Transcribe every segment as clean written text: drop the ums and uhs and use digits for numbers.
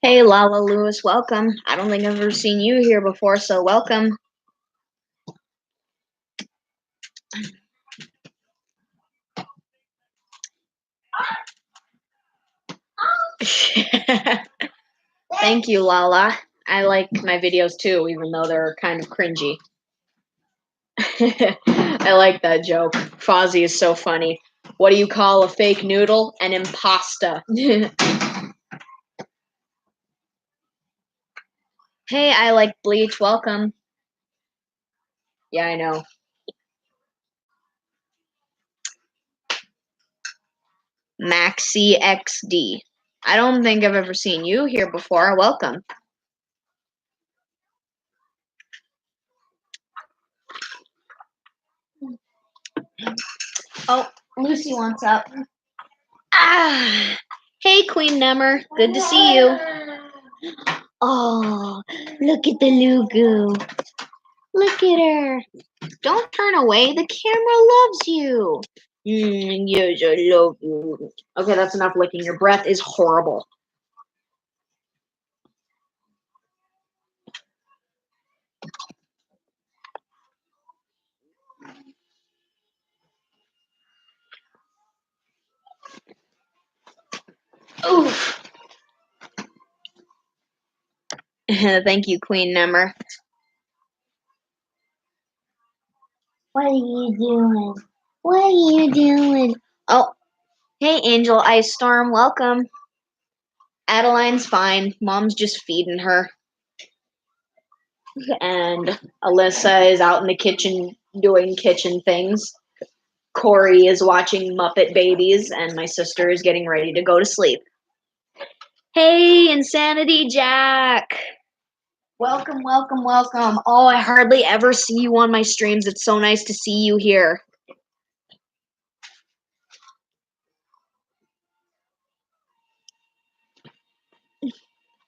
Hey, Lala Lewis, welcome. I don't think I've ever seen you here before, so welcome. Thank you, Lala. I like my videos too, even though they're kind of cringy. I like that joke. Fozzie is so funny. What do you call a fake noodle? An impasta. Hey, I like Bleach, welcome. Yeah, I know. Maxi XD. I don't think I've ever seen you here before. Welcome. Oh, Lucy wants up. Ah, hey, Queen Nummer. Good to see you. Oh, look at the Lugu. Look at her. Don't turn away. The camera loves you. Yes, I love you. Okay, that's enough licking. Your breath is horrible. Oof. Thank you, Queen Number. What are you doing? What are you doing? Oh, hey, Angel Ice Storm. Welcome. Adeline's fine. Mom's just feeding her. And Alyssa is out in the kitchen doing kitchen things. Corey is watching Muppet Babies, and my sister is getting ready to go to sleep. Hey, Insanity Jack! Welcome, welcome, welcome. Oh, I hardly ever see you on my streams. It's so nice to see you here.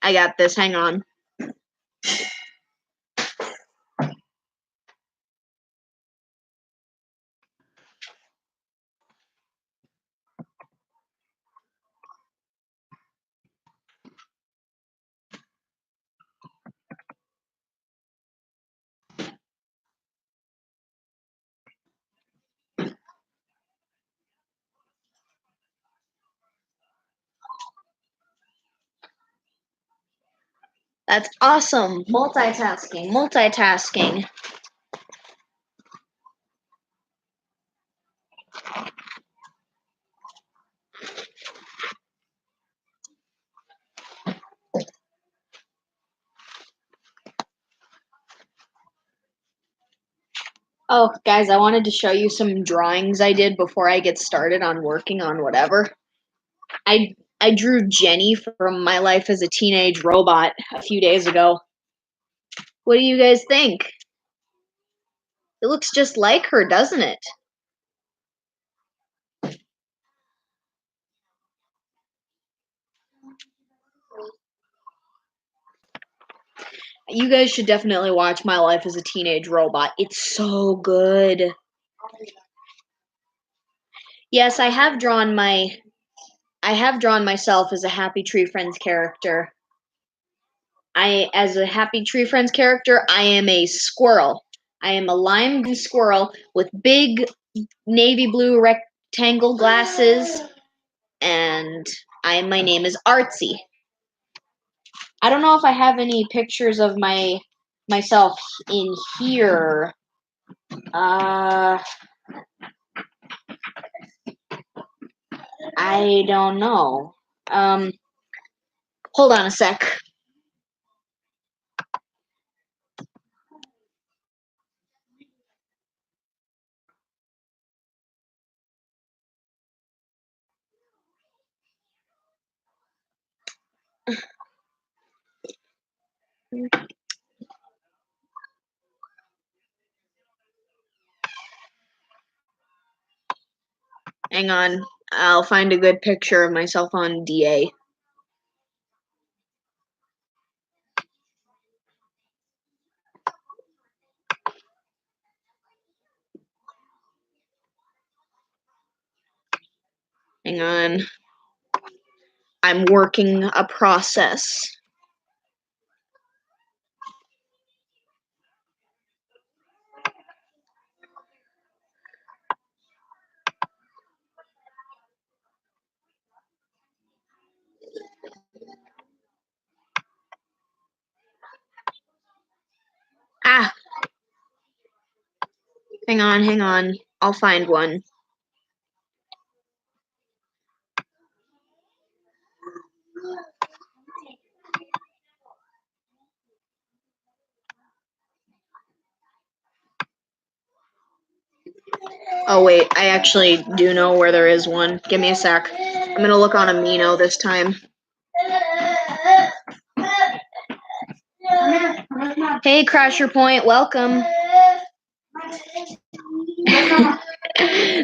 I got this. Hang on. That's awesome. Multitasking, multitasking. Oh, guys, I wanted to show you some drawings I did before I get started on working on whatever. I drew Jenny from My Life as a Teenage Robot a few days ago. What do you guys think? It looks just like her, doesn't it? You guys should definitely watch My Life as a Teenage Robot. It's so good. Yes, I have drawn myself as a Happy Tree Friends character. As a Happy Tree Friends character, I am a squirrel. I am a lime green squirrel with big navy blue rectangle glasses, and my name is Artsy. I don't know if I have any pictures of myself in here. I don't know. Hold on a sec. Hang on. I'll find a good picture of myself on DA. Hang on. I'm working a process. Hang on. I'll find one. Oh wait, I actually do know where there is one. Give me a sec. I'm gonna look on Amino this time. Hey, Crasher Point, welcome.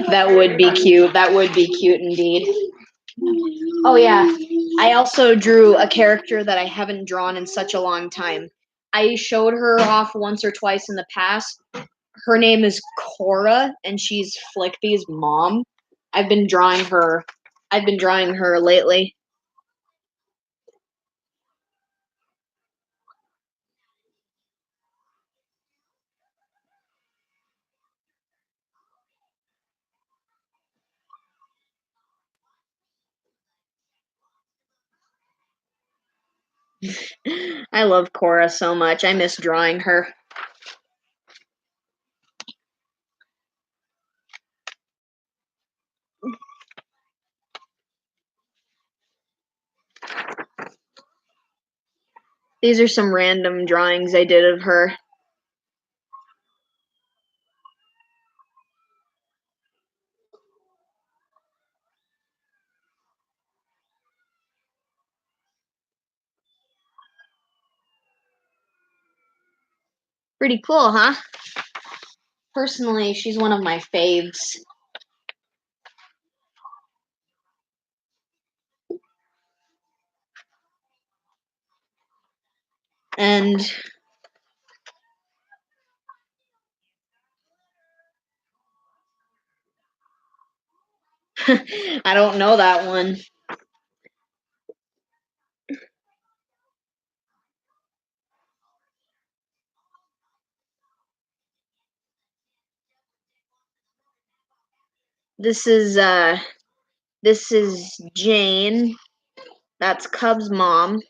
That would be cute. That would be cute indeed. Oh yeah, I also drew a character that I haven't drawn in such a long time. I showed her off once or twice in the past. Her name is Cora, and she's Flickby's mom. I've been drawing her. I've been drawing her lately. I love Cora so much. I miss drawing her. These are some random drawings I did of her. Pretty cool, huh? Personally, she's one of my faves. And I don't know that one. This is Jane. That's Cub's mom.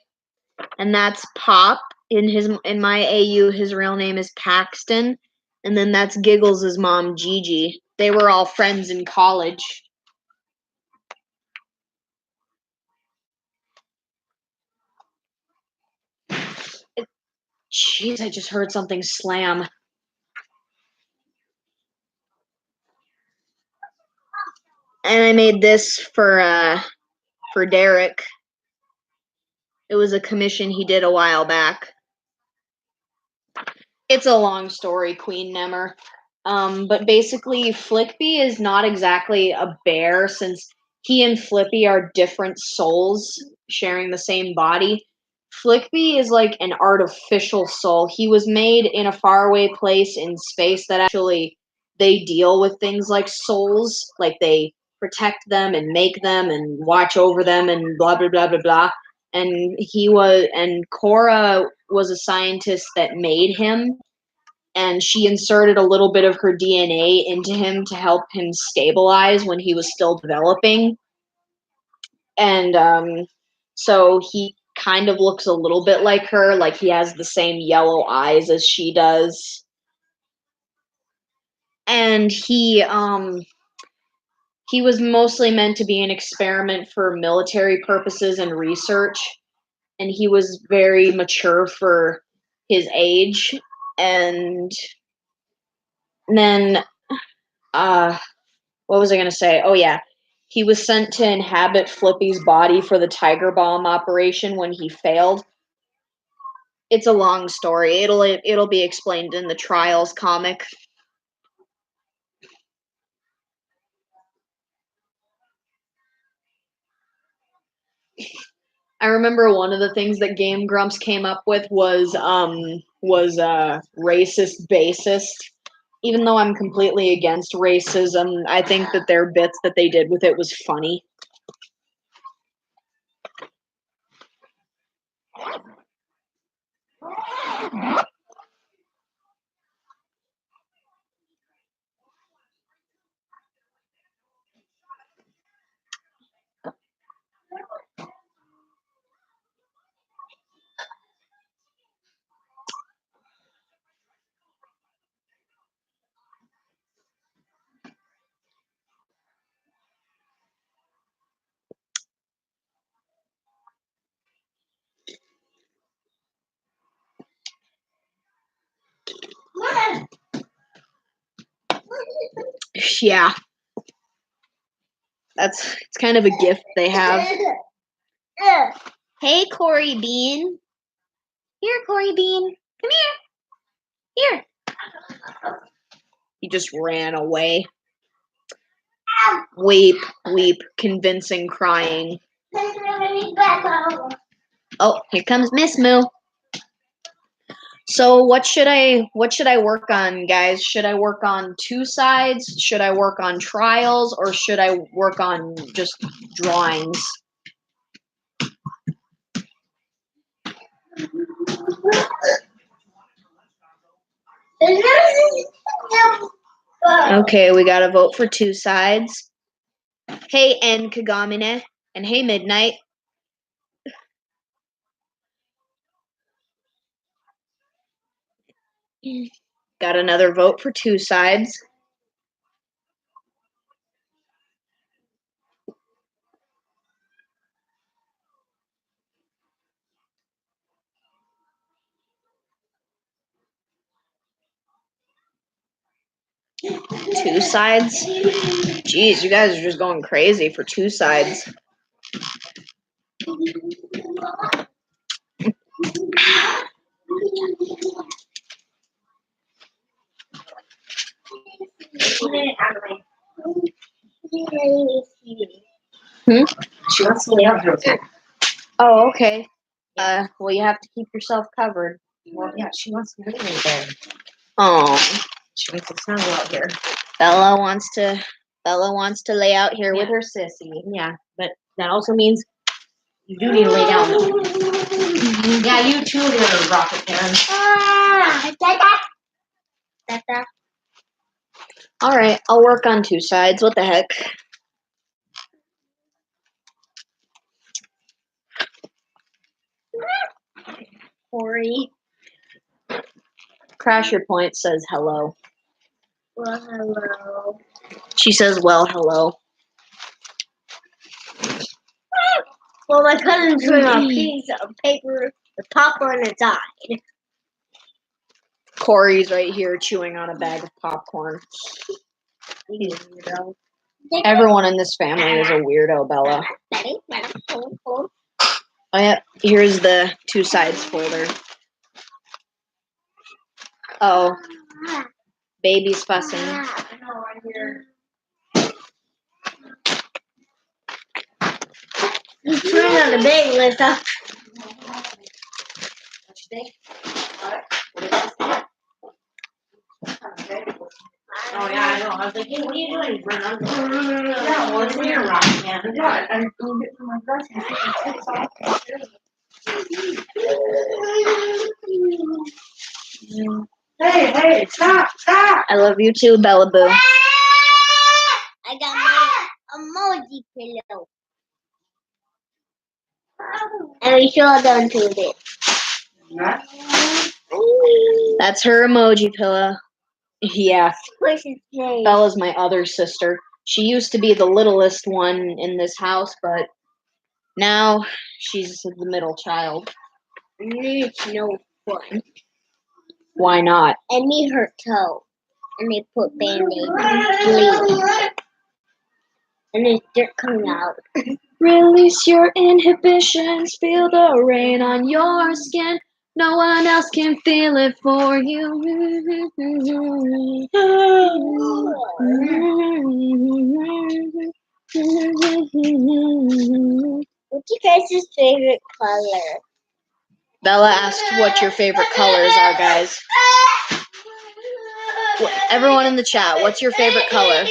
And that's Pop. In my AU, his real name is Paxton. And then that's Giggles' mom, Gigi. They were all friends in college. Jeez, I just heard something slam. And I made this for Derek. It was a commission he did a while back. It's a long story, Queen Nemmer. But basically, Flickby is not exactly a bear since he and Flippy are different souls sharing the same body. Flickby is like an artificial soul. He was made in a faraway place in space that actually they deal with things like souls, like they protect them and make them and watch over them and blah blah blah blah blah. And Cora was a scientist that made him, and she inserted a little bit of her DNA into him to help him stabilize when he was still developing. And so he kind of looks a little bit like her, like he has the same yellow eyes as she does. And he was mostly meant to be an experiment for military purposes and research, and he was very mature for his age. And then what was I going to say? Oh, yeah. He was sent to inhabit Flippy's body for the Tiger Bomb operation when he failed. It's a long story. It'll be explained in the Trials comic. I remember one of the things that Game Grumps came up with was racist basist. Even though I'm completely against racism, I think that their bits that they did with it was funny. Yeah. It's kind of a gift they have. Hey, Corey Bean. Here, Corey Bean. Come here. Here. He just ran away. Weep, weep, convincing crying. Oh, here comes Miss Moo. So what should I work on, guys? Should I work on 2 sides? Should I work on trials, or should I work on just drawings? Okay, we got to vote for 2 sides. Hey, N Kagamine, and hey, Midnight. Got another vote for 2 sides. Two sides? Jeez, you guys are just going crazy for 2 sides. She wants to lay out here. Oh, okay. Well, you have to keep yourself covered. Well, yeah, she wants to lay right there. Oh, She wants to snuggle out here. Bella wants to lay out here with Yeah. her sissy. Yeah, but that also means you do need to lay down. Yeah, you too, little rocket man. All right, I'll work on 2 sides. What the heck? Corey. Crasher Point says hello. Well, hello. She says, well, hello. Well, my cousin threw a piece of paper with popcorn and died. Corey's right here chewing on a bag of popcorn. Everyone in this family is a weirdo, Bella. Oh, yeah. Here's the 2 sides folder. Oh, baby's fussing. You threw it on the big list. Oh, yeah, I know. I was like, hey, what are you doing, Brenna? Yeah, well, it's here, rocket man. Yeah, I'm going to get from my Hey, stop. I love you too, Bella Boo. I got my emoji pillow. And we sure done to it. That's her emoji pillow. Yeah, Where's his name? Bella's my other sister. She used to be the littlest one in this house, but now she's the middle child. It's no fun. Why not? And me hurt toe. And they put band-aid bleed. And there's dirt coming out. Release your inhibitions, feel the rain on your skin. No one else can feel it for you. What's your guys' favorite color? Bella asked what your favorite colors are, guys. Everyone in the chat, what's your favorite color?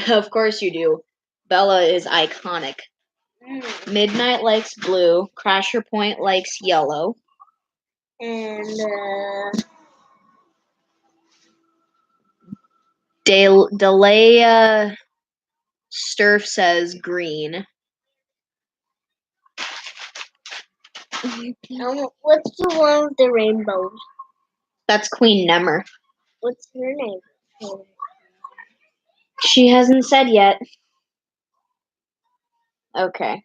Of course you do. Bella is iconic. Midnight likes blue. Crasher Point likes yellow. And Delaya Sturf says green. what's the one with the rainbows? That's Queen Nemmer. What's her name? She hasn't said yet. Okay.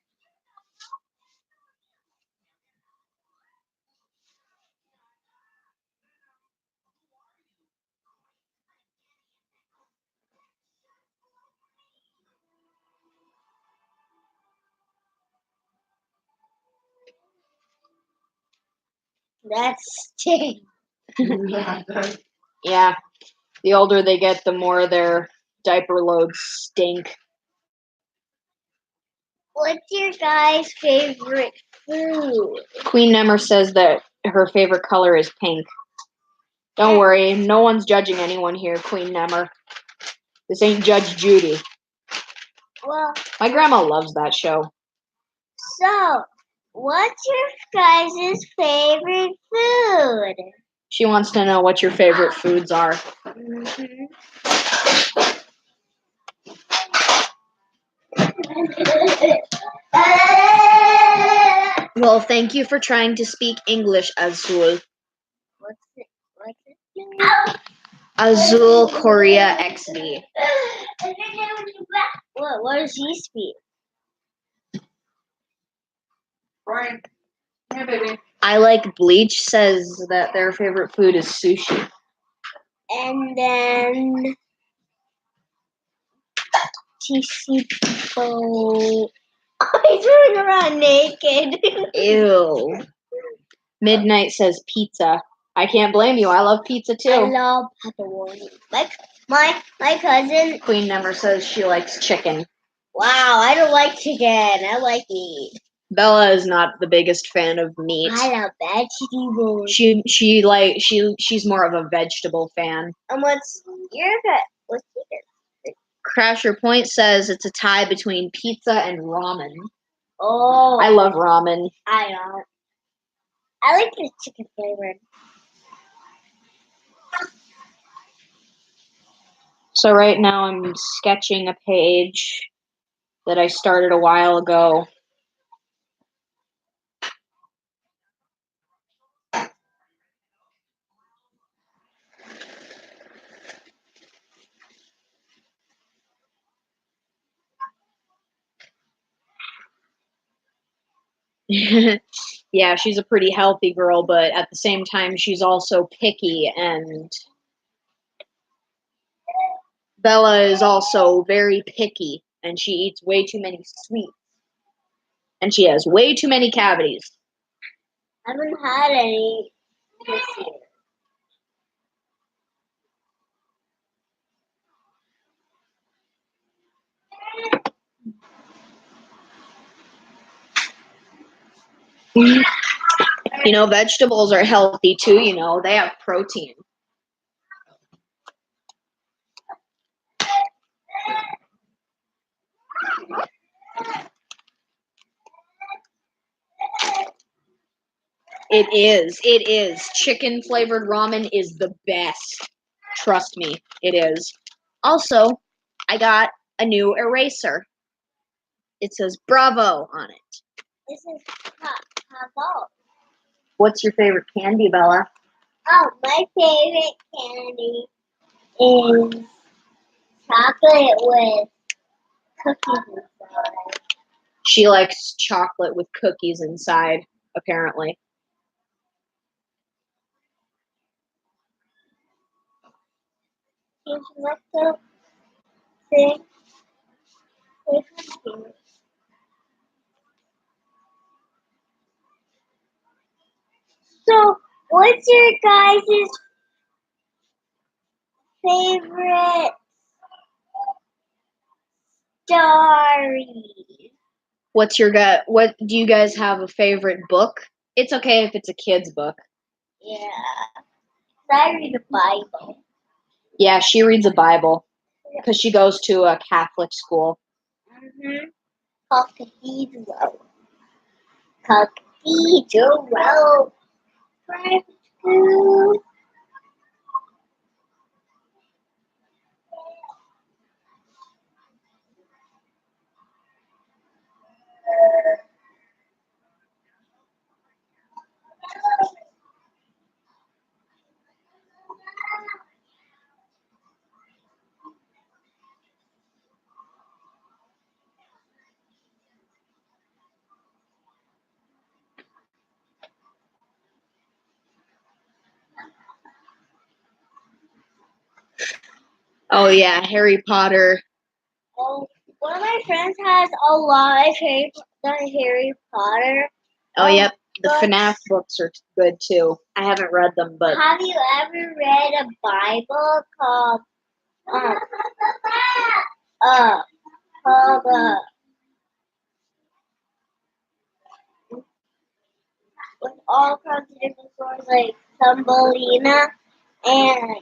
That's stink. Yeah, the older they get, the more their diaper loads stink. What's your guys' favorite food? Queen Nemmer says that her favorite color is pink. Don't worry, no one's judging anyone here, Queen Nemmer. This ain't Judge Judy. Well, My grandma loves that show. so what's your guys' favorite food? She wants to know what your favorite foods are. Well, thank you for trying to speak English, Azul. What's it? Azul Korea XD. What does he speak? Brian. Yeah, baby. I Like Bleach says that their favorite food is sushi. And then TC people. He's running around naked. Ew. Midnight says pizza. I can't blame you. I love pizza I too. love pepperoni. My cousin. Queen Nemmer says she likes chicken. Wow, I don't like chicken. I like meat. Bella is not the biggest fan of meat. I love vegetables. She's more of a vegetable fan. And what's your gut? What's your? Crasher Point says it's a tie between pizza and ramen. Oh, I love ramen. I don't. I like the chicken flavored. So right now I'm sketching a page that I started a while ago. Yeah, she's a pretty healthy girl, but at the same time, she's also picky, and Bella is also very picky, and she eats way too many sweets, and she has way too many cavities. I haven't had any this year. You know, vegetables are healthy too, you know, they have protein. It is. Chicken flavored ramen is the best. Trust me, it is. Also, I got a new eraser. It says Bravo on it. This is Pavo. What's your favorite candy, Bella? Oh, my favorite candy is chocolate with cookies inside. She likes chocolate with cookies inside, apparently. Would you like to sing? So, what's your guys' favorite story? What's your gut? What do you guys have a favorite book? It's okay if it's a kid's book. Yeah, I read the Bible. Yeah, she reads a Bible because she goes to a Catholic school. Called Cathedral. Cathedral. Private school. Oh yeah, Harry Potter. Oh, one of my friends has a lot of Harry Potter. Oh yep. The FNAF books are good too. I haven't read them, but Have you ever read a Bible called uh uh called with all kinds of different stories like Thumbelina and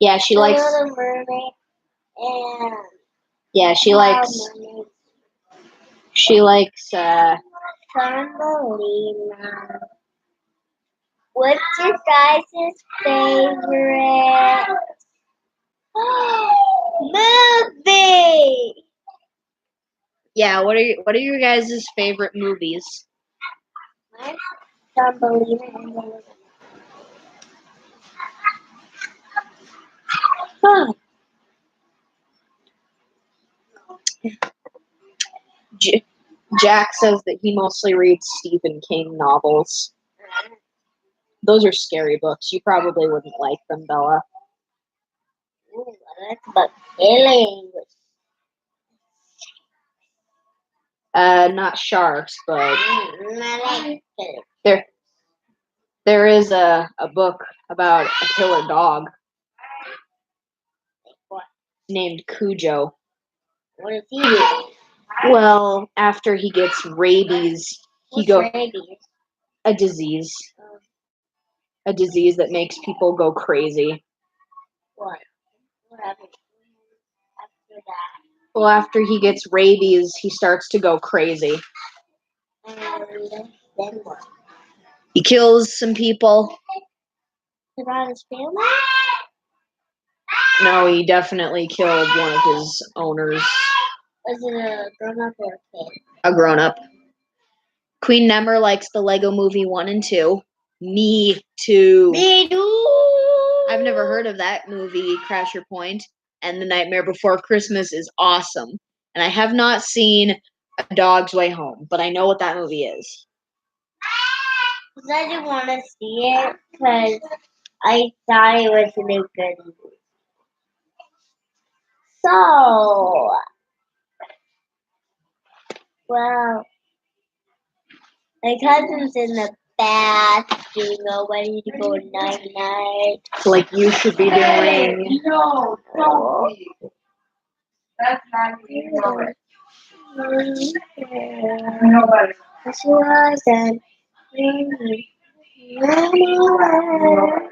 yeah, she The likes. Little Mermaid and Yeah, she likes. Mermaid. She likes. Thumbelina. What's your guys' favorite movie? Yeah, what are your guys' favorite movies? Mine's Thumbelina and the Little Huh. Jack says that he mostly reads Stephen King novels. Those are scary books. You probably wouldn't like them, Bella. Ooh, I like about killing. Not sharks, but I like killing. there is a book about a killer dog What? named Cujo. What does he do? Well, after he gets rabies, he What's goes rabies? a disease. A disease that makes people go crazy. What? What happened after that? Well, after he gets rabies, he starts to go crazy. And then what? He kills some people. About his family? No, he definitely killed one of his owners, Was it a grown up or a kid? a grown up. Queen Nemmer likes the Lego Movie 1 and 2. Me too. Me too. I've never heard of that movie, Crasher Point, and The Nightmare Before Christmas is awesome. And I have not seen A Dog's Way Home, but I know what that movie is. Because I didn't want to see it because I thought it wasn't a good movie. So, well, my cousin's in the bath, getting all ready to go night night. Like you should be doing. No, don't be. That's not you. Nobody. She wasn't really anywhere.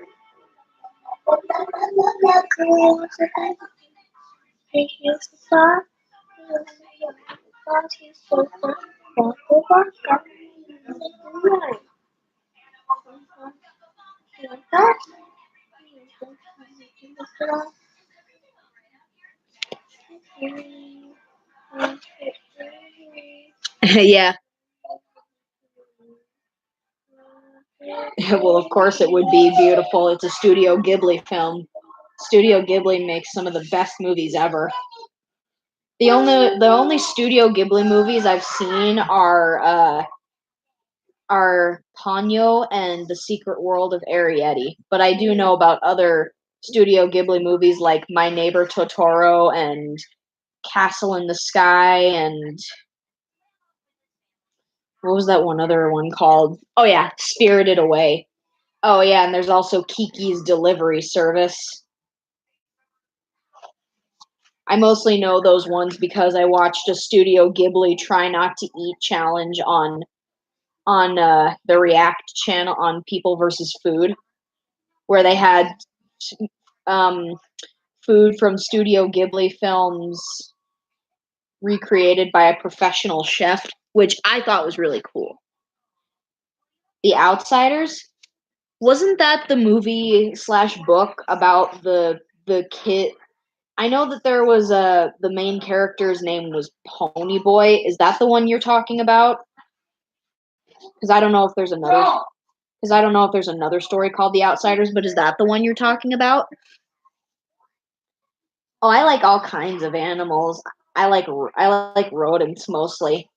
Yeah. Well, of course it would be beautiful. It's a Studio Ghibli film. Studio Ghibli makes some of the best movies ever. The only Studio Ghibli movies I've seen are Ponyo and The Secret World of Arrietty. But I do know about other Studio Ghibli movies like My Neighbor Totoro and Castle in the Sky and what was that one other one called? Oh yeah, Spirited Away. Oh yeah, and there's also Kiki's Delivery Service. I mostly know those ones because I watched a Studio Ghibli Try Not to Eat challenge on the React channel on People versus Food, where they had um, food from Studio Ghibli films recreated by a professional chef, which I thought was really cool. The Outsiders, wasn't that the movie / book about the kid? I know that there was the main character's name was Pony Boy. Is that the one you're talking about? Because I don't know if there's another. Because I don't know if there's another story called The Outsiders, but is that the one you're talking about? Oh, I like all kinds of animals. I like rodents mostly.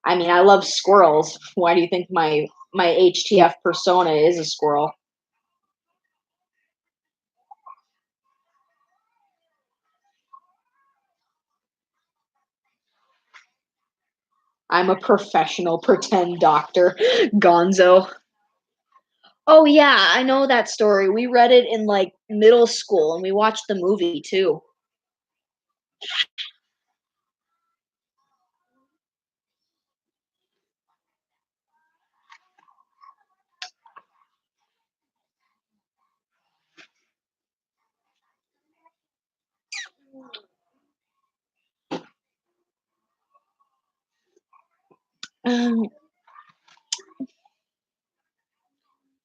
I mean, I love squirrels. Why do you think my HTF persona is a squirrel? I'm a professional pretend doctor, Gonzo. Oh yeah, I know that story. We read it in like middle school and we watched the movie too. Um,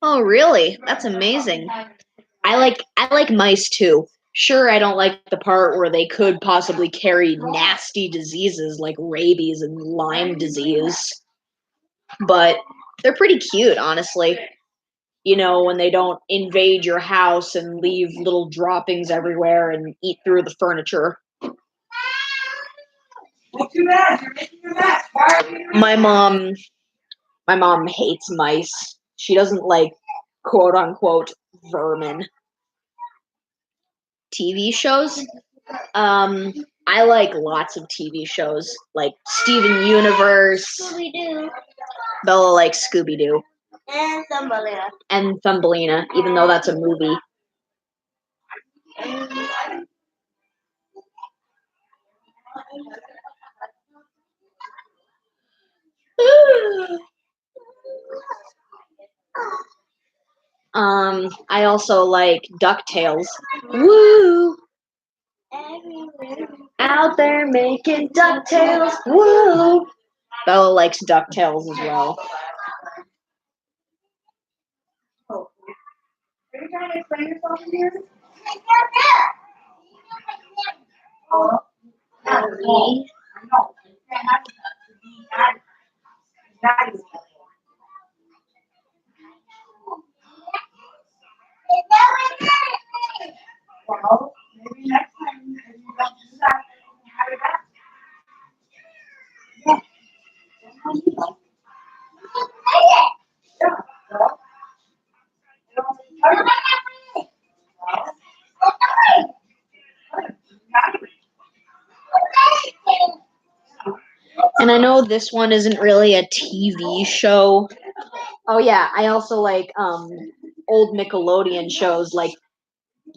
oh really? That's amazing. I like mice too. Sure, I don't like the part where they could possibly carry nasty diseases like rabies and Lyme disease, but they're pretty cute, honestly. You know, when they don't invade your house and leave little droppings everywhere and eat through the furniture. Well, too bad. You're making a mess. Why are you? My mom hates mice. She doesn't like quote unquote vermin. TV shows? Um, I like lots of TV shows, like Steven Universe. Scooby-Doo. Bella likes Scooby Doo And Thumbelina. and Thumbelina, even though that's a movie. I also like DuckTales. Woo! Everywhere. Out there making DuckTales. Woo! Bella likes DuckTales as well. Are you trying to explain yourself in here? Oh, I know. You can't have that. That is well, maybe next time if you don't do that, then you have it back. Yeah. Sometimes you like it. Yeah. Well, you don't have to. And I know this one isn't really a TV show. Oh yeah, I also like old Nickelodeon shows like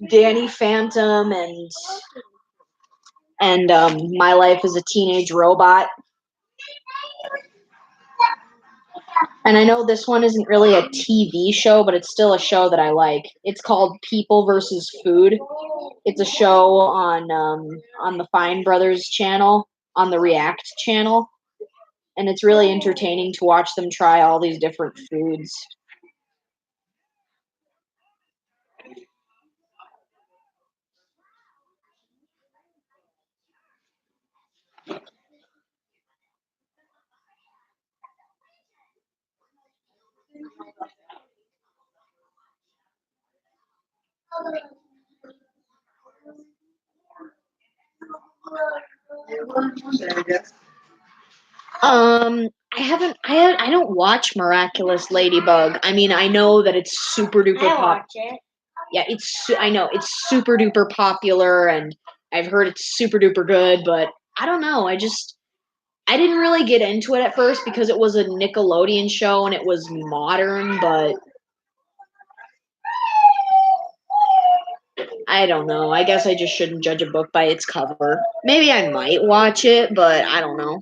Danny Phantom and My Life as a Teenage Robot. And I know this one isn't really a TV show, but it's still a show that I like. It's called People versus Food. It's a show on the Fine Brothers channel, on the React channel, and it's really entertaining to watch them try all these different foods. I don't watch Miraculous Ladybug. I mean, I know that it's super duper I pop. watch it. Yeah, I know it's super duper popular, and I've heard it's super duper good. But I don't know. I didn't really get into it at first because it was a Nickelodeon show and it was modern. But I don't know. I guess I just shouldn't judge a book by its cover. Maybe I might watch it, but I don't know.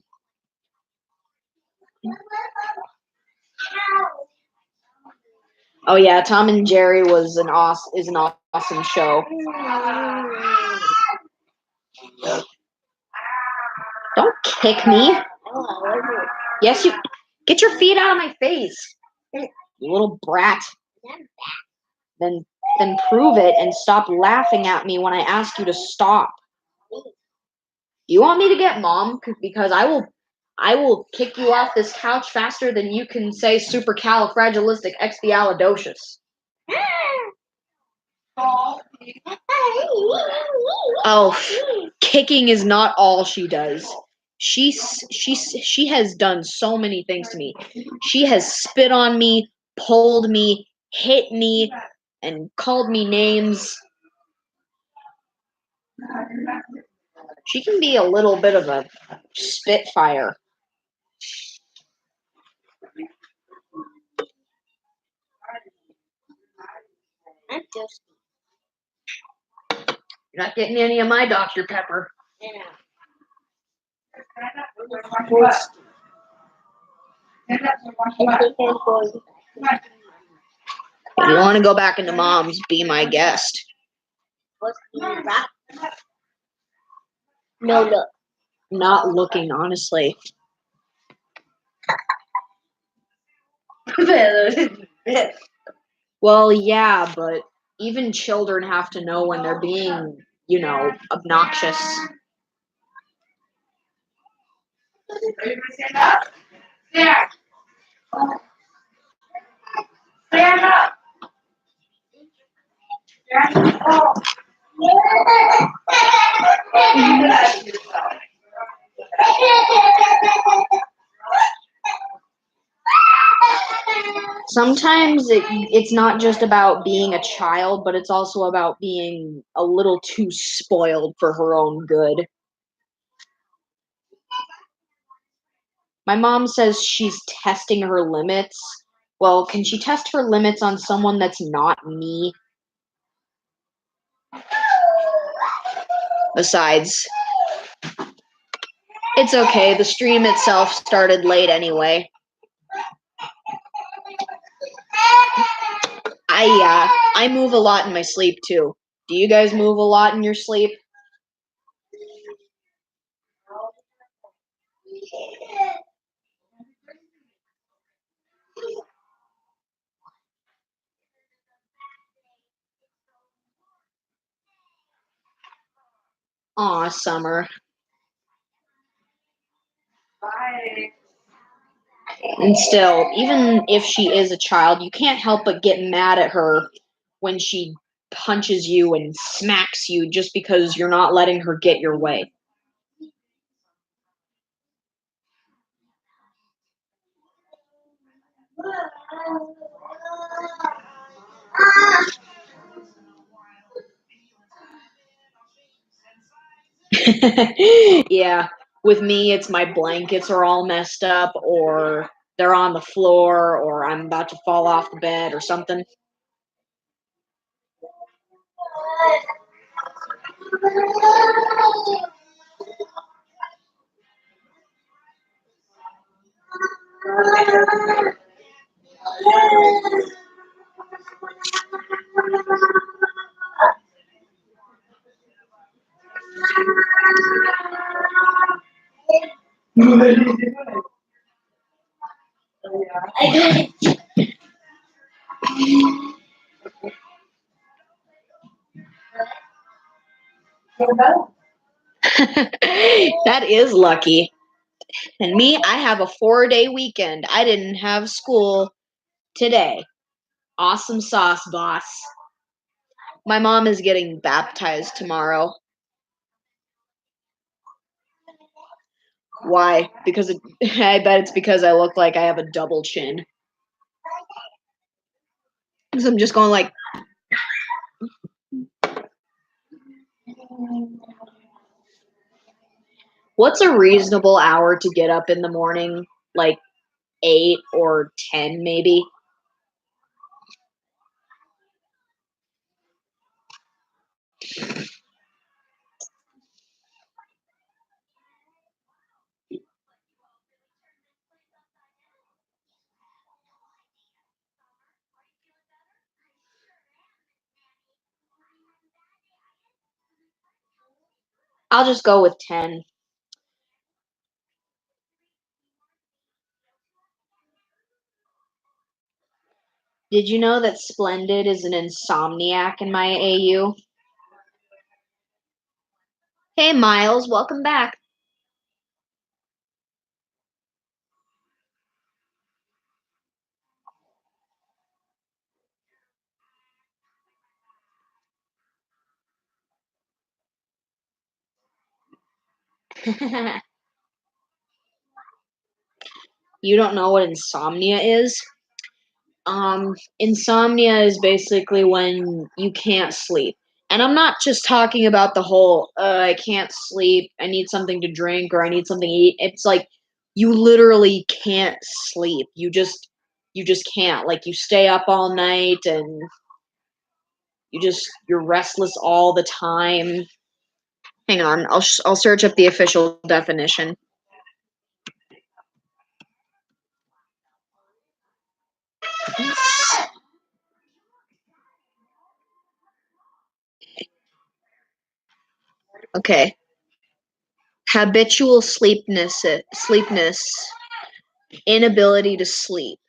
Oh yeah, Tom and Jerry is an awesome show. Don't kick me. Yes, you get your feet out of my face, you little brat. Then prove it and stop laughing at me when I ask you to stop. You want me to get mom? Because I will kick you off this couch faster than you can say supercalifragilisticexpialidocious. Oh, kicking is not all she does. She has done so many things to me. She has spit on me, pulled me, hit me, and called me names. She can be a little bit of a spitfire. I'm thirsty. You're not getting any of my Dr. Pepper. Yeah. What? I think I'm going back. If you want to go back into Mom's, be my guest. What's the back? No, look. Not looking, honestly. Well, yeah, but even children have to know when they're being, obnoxious. Stand up. Stand. Stand up. Stand up. Sometimes it's not just about being a child, but it's also about being a little too spoiled for her own good. My mom says she's testing her limits. Well, can she test her limits on someone that's not me? Besides, it's okay. The stream itself started late anyway. I move a lot in my sleep too. Do you guys move a lot in your sleep? Aw, Summer. Bye. And still, even if she is a child, you can't help but get mad at her when she punches you and smacks you just because you're not letting her get your way. Yeah, with me, it's my blankets are all messed up, or they're on the floor, or I'm about to fall off the bed, or something. That is lucky. And me, I have a 4-day weekend. I didn't have school today. Awesome sauce, boss. My mom is getting baptized tomorrow. Why? Because I bet it's because I look like I have a double chin. So I'm just going like. What's a reasonable hour to get up in the morning? Like 8 or 10, maybe? I'll just go with 10. Did you know that Splendid is an insomniac in my AU? Hey, Miles, welcome back. You don't know what insomnia is? Insomnia is basically when you can't sleep. And I'm not just talking about the whole, I can't sleep, I need something to drink, or I need something to eat. It's like you literally can't sleep. You just can't. Like you stay up all night and you're restless all the time. Hang on, I'll search up the official definition. Okay. Habitual sleepness, inability to sleep.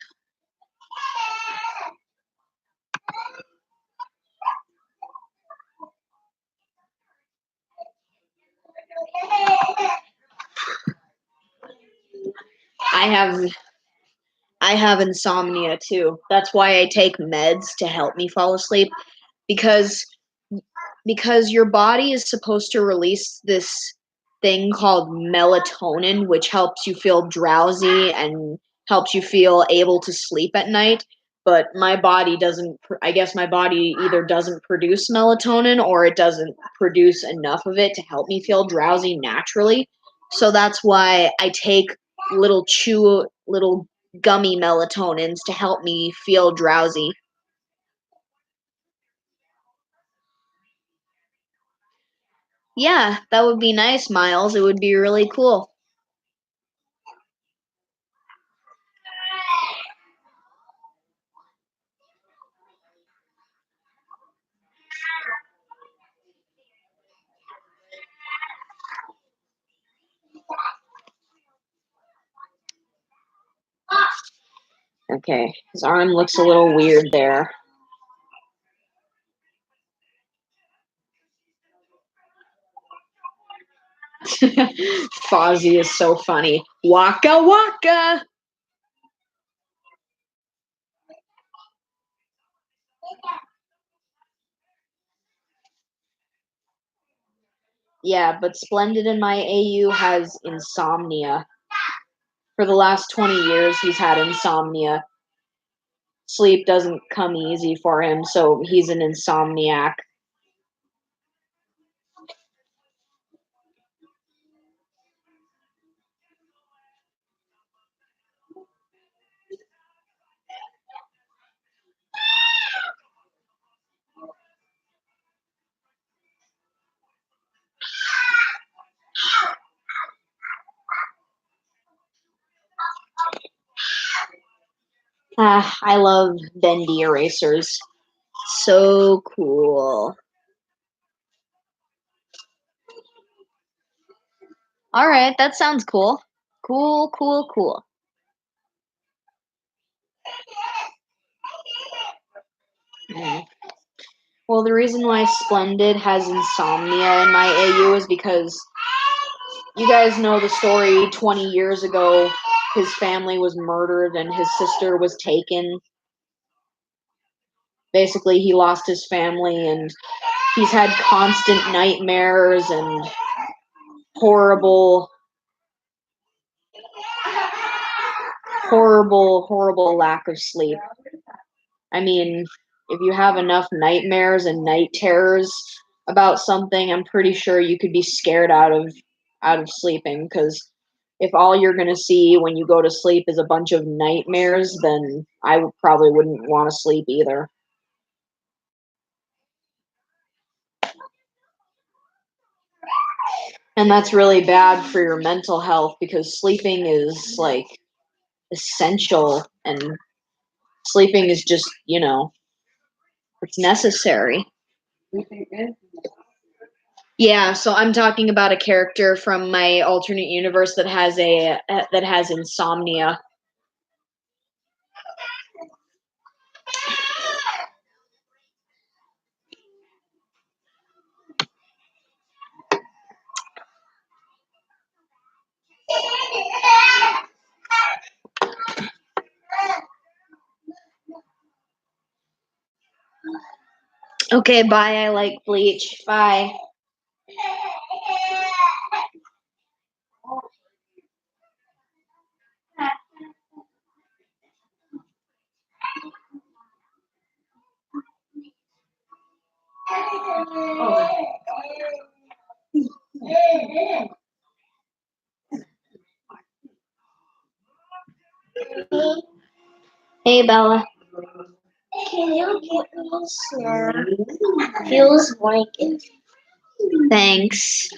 I have insomnia too. That's why I take meds to help me fall asleep because your body is supposed to release this thing called melatonin, which helps you feel drowsy and helps you feel able to sleep at night. But my body doesn't, I guess my body either doesn't produce melatonin or it doesn't produce enough of it to help me feel drowsy naturally. So that's why I take little gummy melatonins to help me feel drowsy. Yeah, that would be nice, Miles. It would be really cool. Okay, his arm looks a little weird there. Fozzie is so funny. Waka waka! Yeah, but Splendid in my AU has insomnia. For the last 20 years, he's had insomnia. Sleep doesn't come easy for him, so he's an insomniac. I love bendy erasers. So cool. Alright, that sounds cool. Cool, cool, cool. Well, the reason why Splendid has insomnia in my AU is because you guys know the story 20 years ago. His family was murdered and his sister was taken. Basically, he lost his family and he's had constant nightmares and horrible, horrible lack of sleep. I mean, if you have enough nightmares and night terrors about something, I'm pretty sure you could be scared out of sleeping, because if all you're going to see when you go to sleep is a bunch of nightmares, then I probably wouldn't want to sleep either. And that's really bad for your mental health because sleeping is like essential, and sleeping is just, it's necessary. Yeah, so I'm talking about a character from my alternate universe that has insomnia. Okay, bye. I like Bleach. Bye. Hey, Bella. Can you get me a snack? Feels like it. Thanks.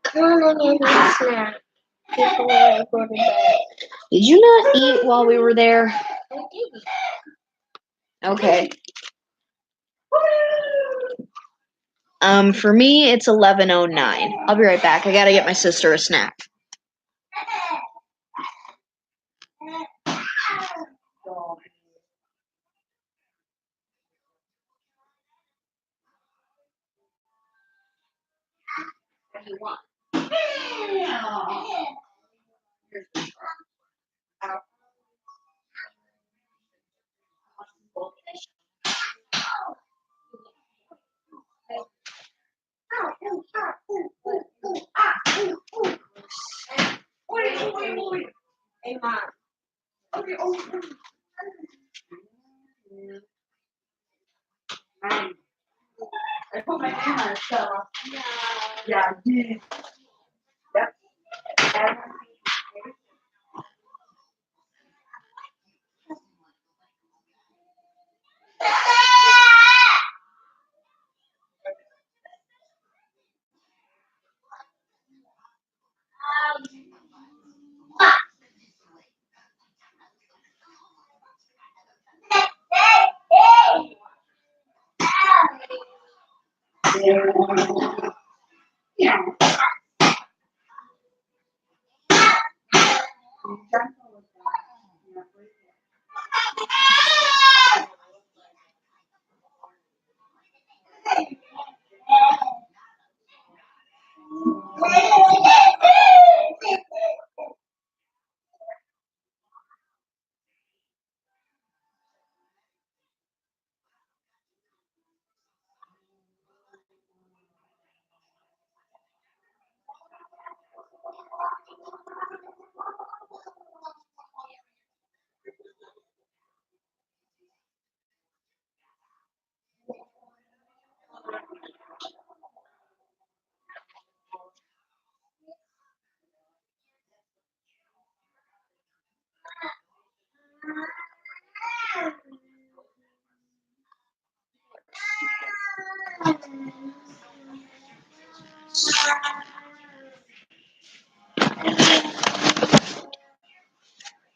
Come on, I need a snack before I go to bed. Did you not eat while we were there? I did. Okay. For me, it's 11:09. I'll be right back. I gotta get my sister a snack. Hey, Mom. I put my name on it, so. Yeah. Yep.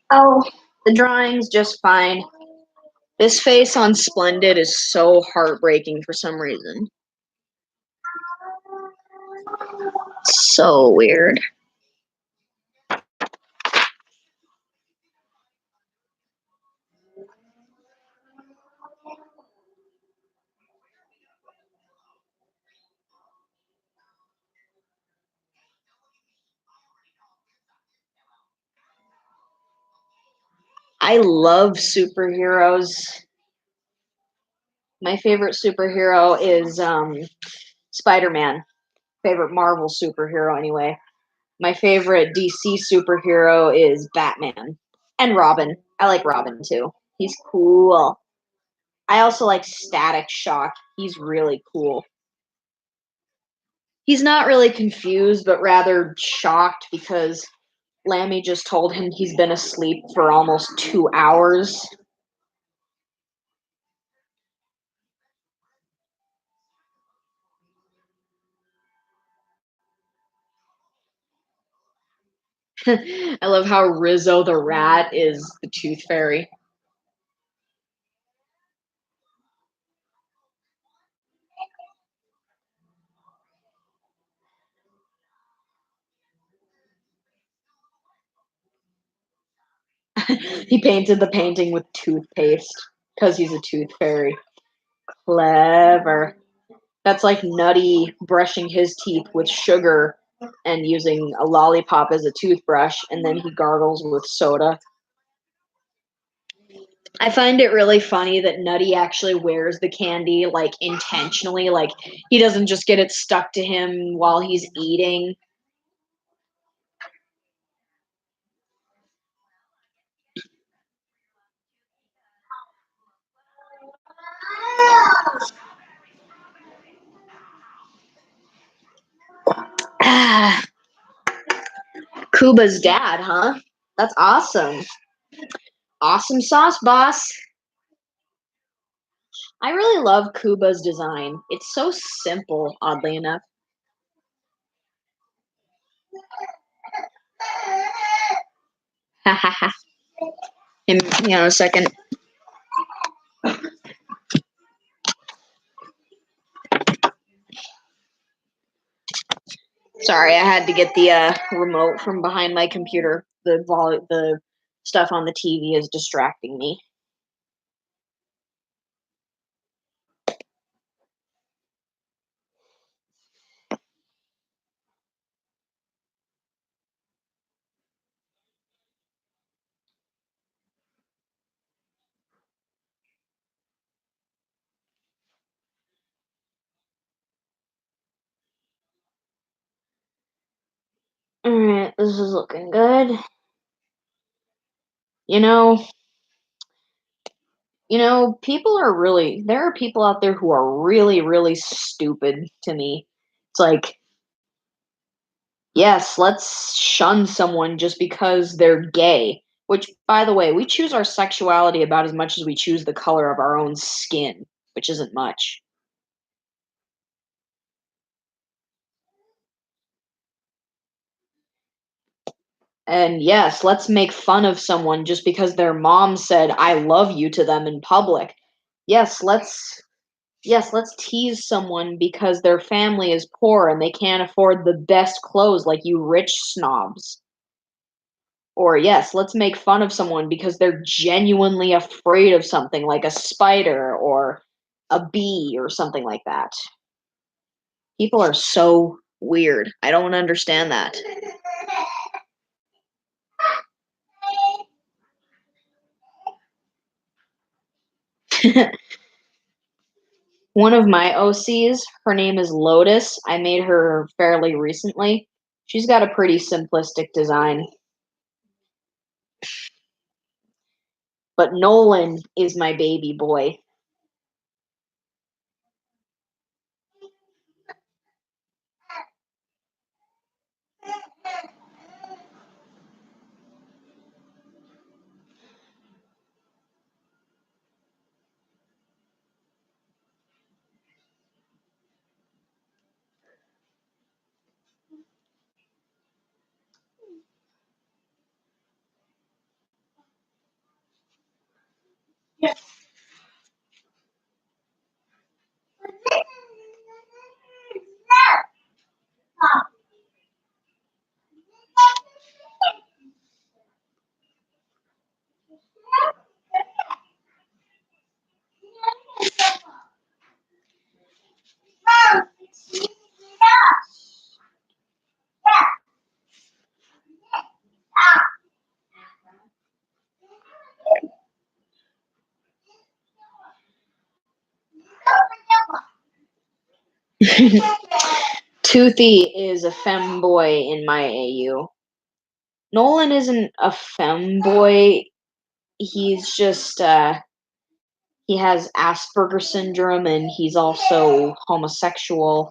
Oh, the drawing's just fine. This face on Splendid is so heartbreaking for some reason. So weird. I love superheroes. My favorite superhero is Spider-Man. Favorite Marvel superhero, anyway. My favorite DC superhero is Batman. And Robin. I like Robin, too. He's cool. I also like Static Shock. He's really cool. He's not really confused, but rather shocked because Lammy just told him he's been asleep for almost 2 hours. I love how Rizzo the rat is the Tooth Fairy. He painted the painting with toothpaste because he's a tooth fairy. Clever. That's like Nutty brushing his teeth with sugar and using a lollipop as a toothbrush, and then he gargles with soda. I find it really funny that Nutty actually wears the candy, like, intentionally. Like, he doesn't just get it stuck to him while he's eating. Kuba's dad, huh? That's awesome. Awesome sauce, boss. I really love Kuba's design. It's so simple, oddly enough. Ha ha ha. Hang on a second. Sorry, I had to get the remote from behind my computer. The stuff on the TV is distracting me. Alright, this is looking good. You know, there are people out there who are really, really stupid to me. It's like, yes, let's shun someone just because they're gay. Which, by the way, we choose our sexuality about as much as we choose the color of our own skin, which isn't much. And yes, let's make fun of someone just because their mom said I love you to them in public. Yes, let's tease someone because their family is poor and they can't afford the best clothes like you rich snobs. Or yes, let's make fun of someone because they're genuinely afraid of something like a spider or a bee or something like that. People are so weird. I don't understand that. One of my OCs, her name is Lotus. I made her fairly recently. She's got a pretty simplistic design. But Nolan is my baby boy. Toothy is a femboy in my AU. Nolan isn't a femboy. He's just he has Asperger syndrome and he's also homosexual.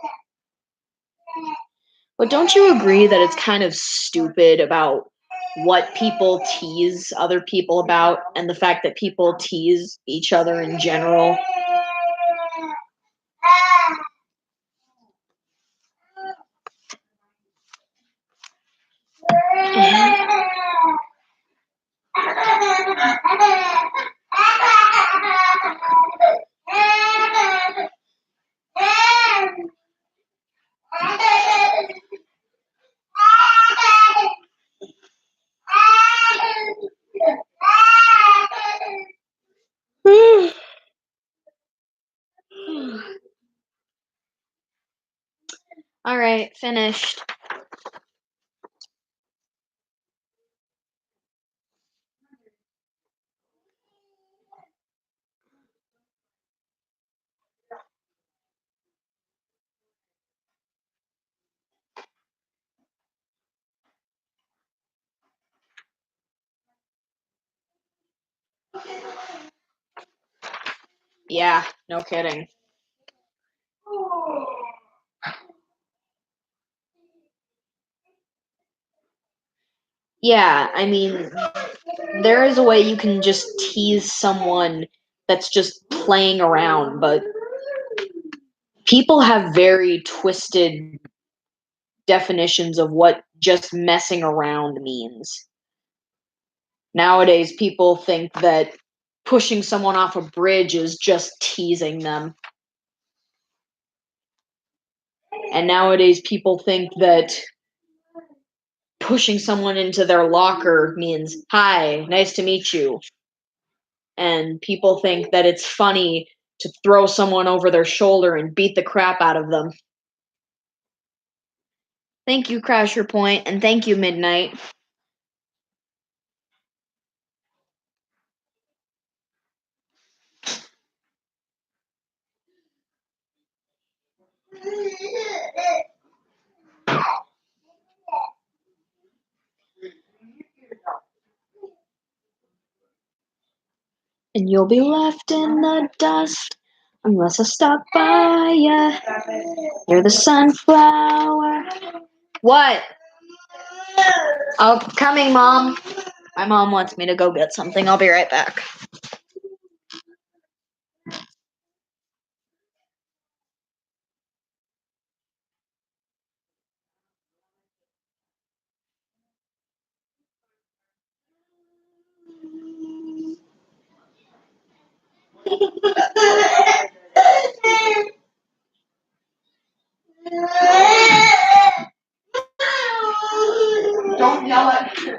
But don't you agree that it's kind of stupid about what people tease other people about and the fact that people tease each other in general? All right, finished. Yeah, no kidding. Yeah, I mean, there is a way you can just tease someone that's just playing around, but people have very twisted definitions of what just messing around means. Nowadays, people think that pushing someone off a bridge is just teasing them. And nowadays, people think that pushing someone into their locker means, hi, nice to meet you. And people think that it's funny to throw someone over their shoulder and beat the crap out of them. Thank you, Crasher Point, and thank you, Midnight. And you'll be left in the dust unless I stop by ya. You're the sunflower. What? Oh, coming, Mom. My mom wants me to go get something. I'll be right back. Don't yell at me.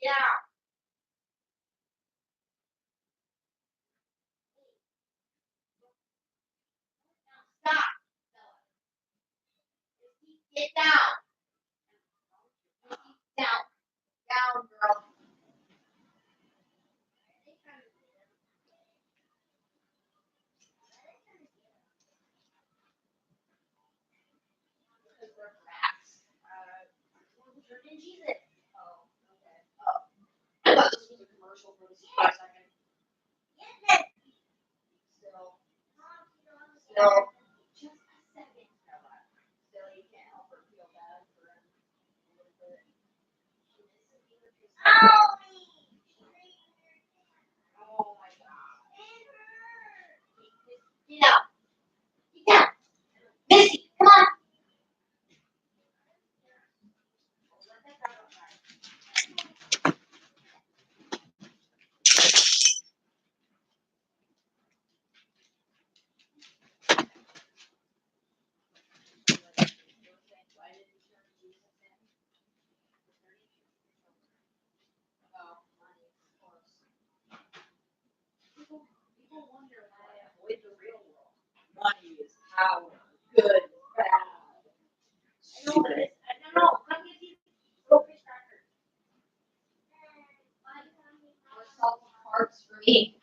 Yeah. Stop. Get down. Down. Down, girl. I thought this was a commercial for the for a second. Still. Still. Just a second. Still, you can't help her feel bad for him. Oh my god. Get out. Get down. Missy, come on. People wonder why I avoid the real world. Money is power. Good, bad. I know, but it's, I don't know. Come get these little fish crackers. Or salty parts for me.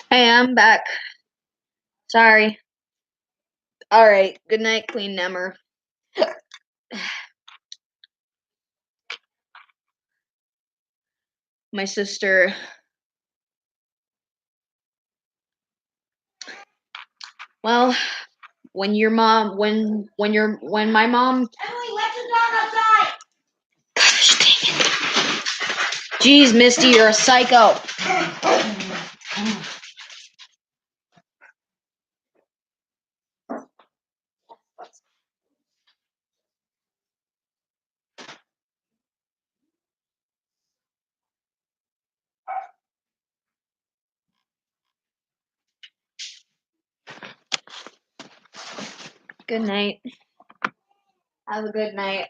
Hey, I'm back. Sorry. All right. Good night, Queen Nemmer. My sister. Well, when my mom. Emily, let the dog outside. Gosh dang it. Jeez, Misty, you're a psycho. Good night. Have a good night.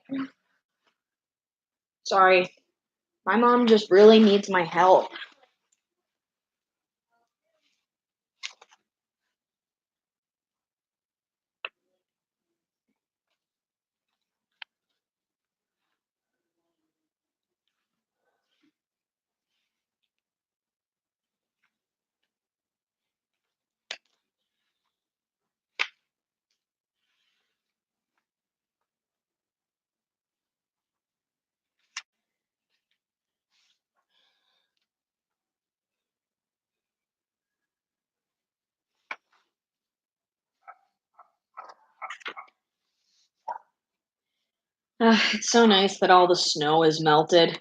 Sorry. My mom just really needs my help. It's so nice that all the snow is melted.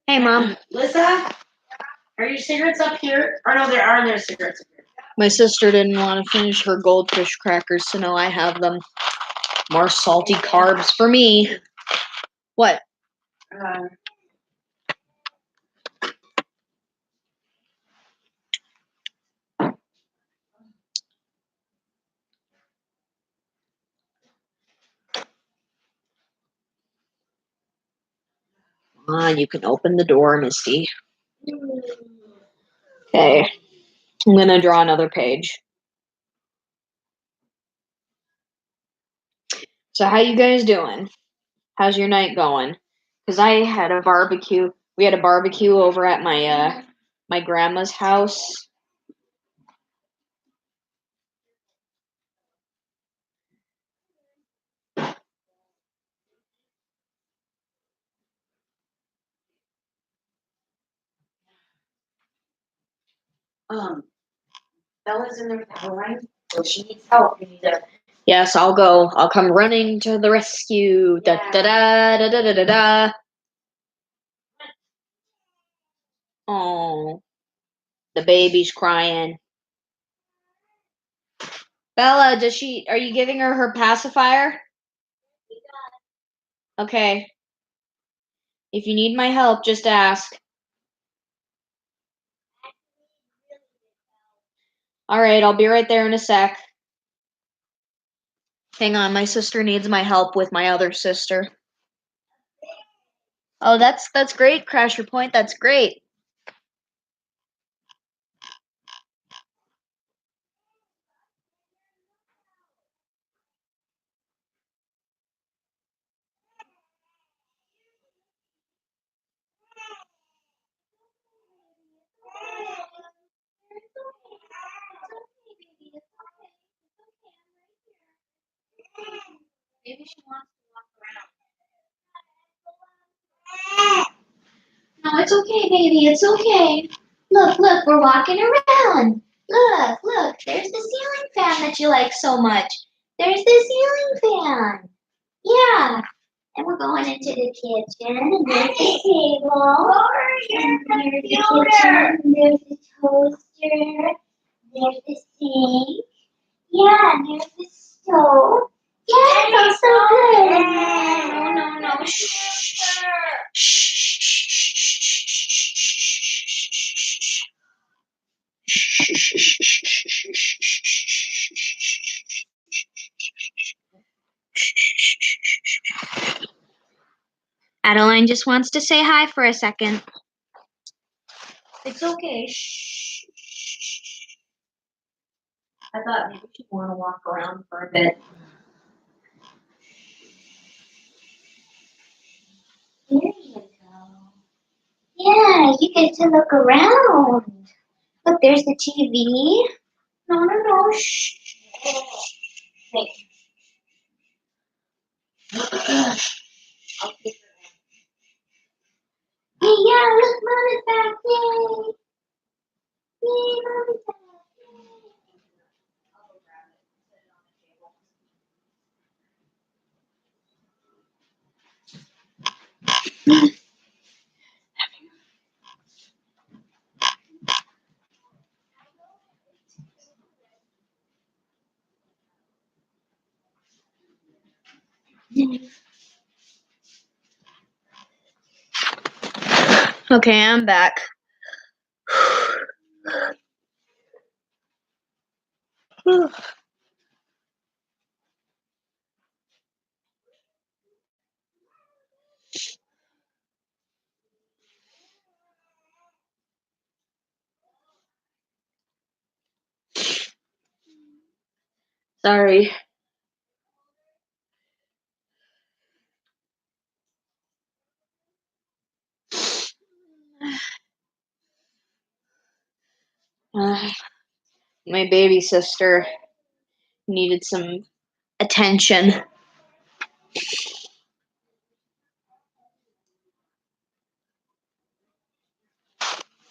Hey, Mom. Lissa, are your cigarettes up here? Or no, there are cigarettes up here. My sister didn't want to finish her goldfish crackers, so now I have them. More salty carbs for me. What? Come on, you can open the door, Misty. Okay. I'm going to draw another page. So how you guys doing? How's your night going? Because I had a barbecue. We had a barbecue over at my grandma's house. Bella's in there with the line, so she needs help. We need to. Yes, I'll go. I'll come running to the rescue. Da da da da da da da da. Oh, the baby's crying. Bella, are you giving her her pacifier? Okay. If you need my help, just ask. All right, I'll be right there in a sec. Hang on, my sister needs my help with my other sister. Oh, that's great, Crasher Point. That's great. Maybe she wants to walk around. No, it's okay, baby. It's okay. Look, we're walking around. Look, there's the ceiling fan that you like so much. There's the ceiling fan. Yeah. And we're going into the kitchen, and there's the table. And there's the kitchen, and there's the toaster. There's the sink. Yeah, and there's the stove. Yeah, it smells so good. No. Adeline just wants to say hi for a second. It's okay. I thought maybe she'd want to walk around for a bit. There you go. Yeah, you get to look around. Look, there's the TV. No. Shh. Wait. Hey, yeah, look, Mom is back. Yay. Yay, Mom is back. Okay, I'm back. Sorry. My baby sister needed some attention.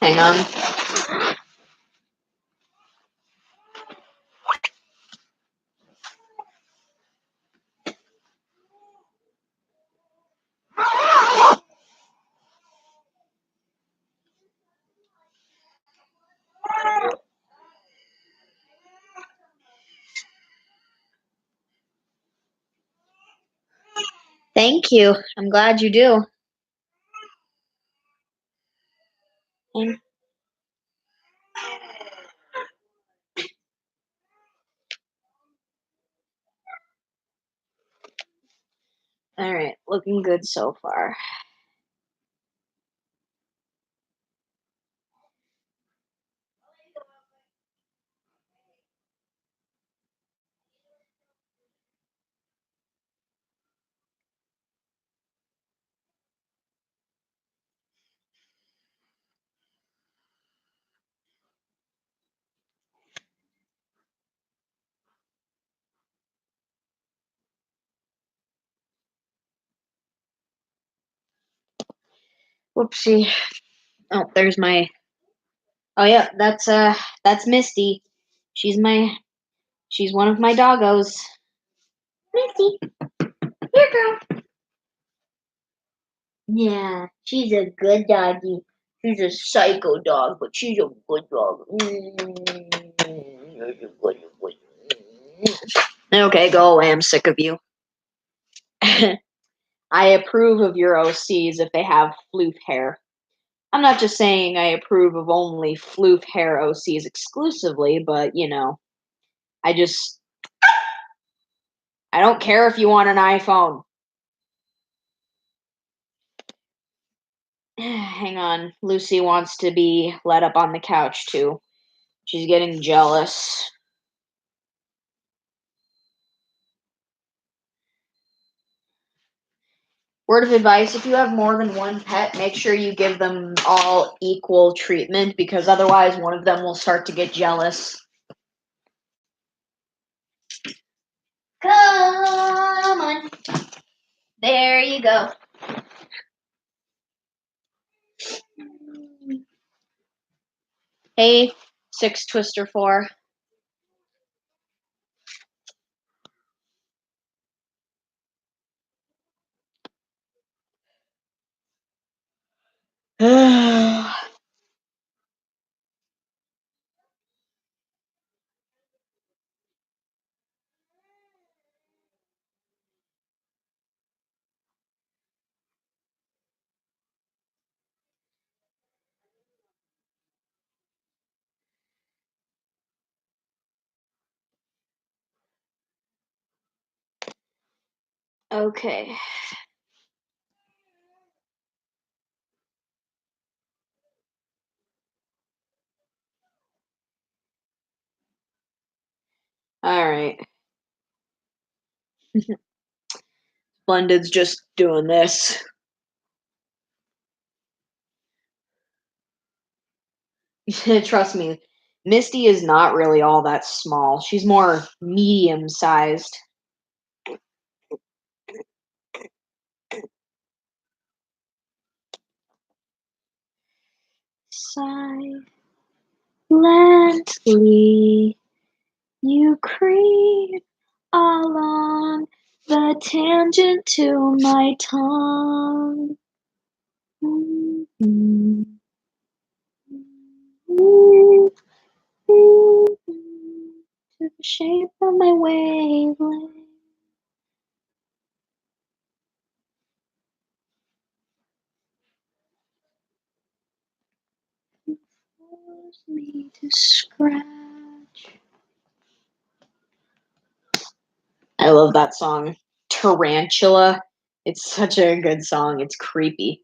Hang on. Thank you. I'm glad you do. All right, looking good so far. Whoopsie. Oh, there's my. Oh yeah, that's Misty. She's one of my doggos. Misty, here, girl. Yeah, she's a good doggy. She's a psycho dog, but she's a good dog. Okay, go away. I'm sick of you. I approve of your OCs if they have floof hair. I'm not just saying I approve of only floof hair OCs exclusively, but I don't care if you want an iPhone. Hang on. Lucy wants to be let up on the couch too. She's getting jealous. Word of advice, if you have more than one pet, make sure you give them all equal treatment because otherwise one of them will start to get jealous. Come on. There you go. Hey, 6 Twister 4. Okay. All right. Splendid's just doing this. Trust me, Misty is not really all that small. She's more medium sized. Silently, you creep along the tangent to my tongue. To the shape of my wavelength. Force me to scratch. I love that song. Tarantula. It's such a good song. It's creepy.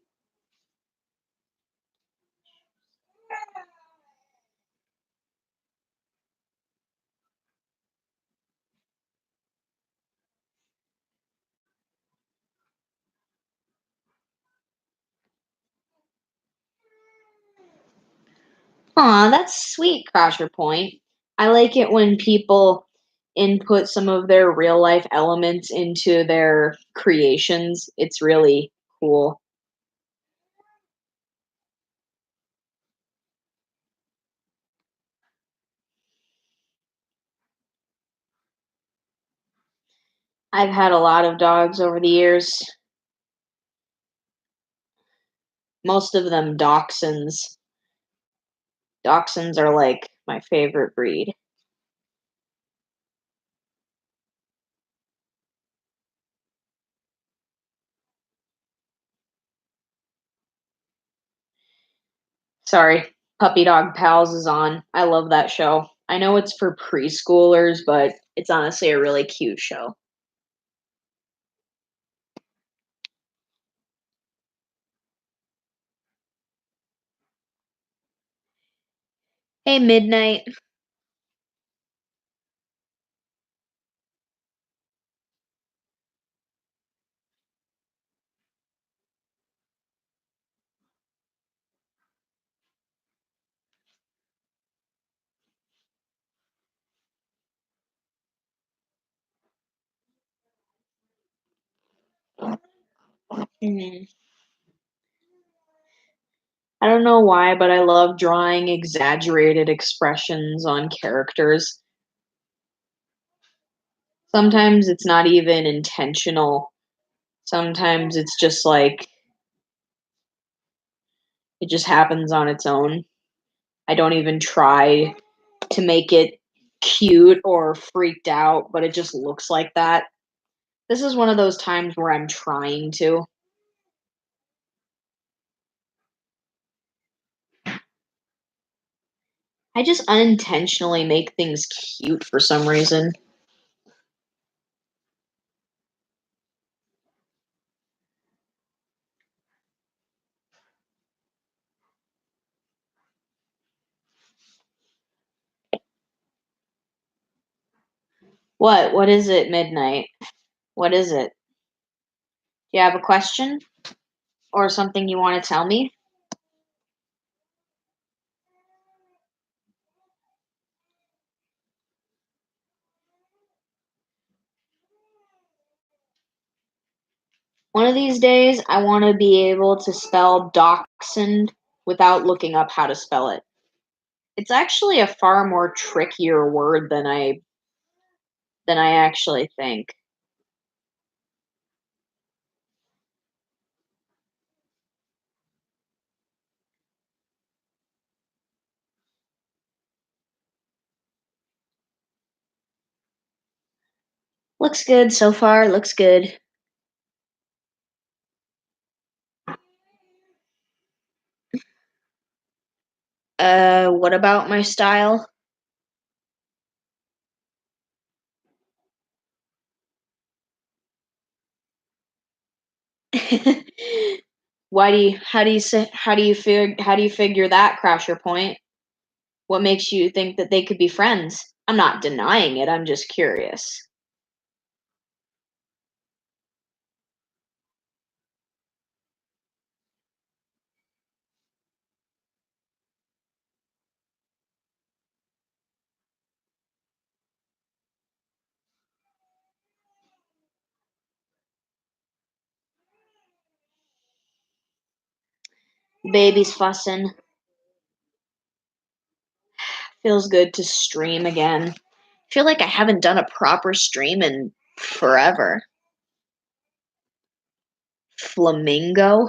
Aw, that's sweet, Crasher Point. I like it when people input some of their real life elements into their creations. It's really cool. I've had a lot of dogs over the years. Most of them dachshunds. Dachshunds are like my favorite breed. Sorry, Puppy Dog Pals is on. I love that show. I know it's for preschoolers, but it's honestly a really cute show. Hey, Midnight. Mhm. I don't know why, but I love drawing exaggerated expressions on characters. Sometimes it's not even intentional. Sometimes it's just like, It just happens on its own. I don't even try to make it cute or freaked out, but it just looks like that. This is one of those times where I'm trying to. I just unintentionally make things cute for some reason. What? What is it, Midnight? What is it? Do you have a question? Or something you want to tell me? One of these days, I want to be able to spell dachshund without looking up how to spell it. It's actually a far more trickier word than I actually think. Looks good so far. Looks good. What about my style? Why do you? How do you say? How do you figure? How do you figure that, Crasher Point? What makes you think that they could be friends? I'm not denying it. I'm just curious. Baby's fussing. Feels good to stream again. I feel like I haven't done a proper stream in forever. Flamingo?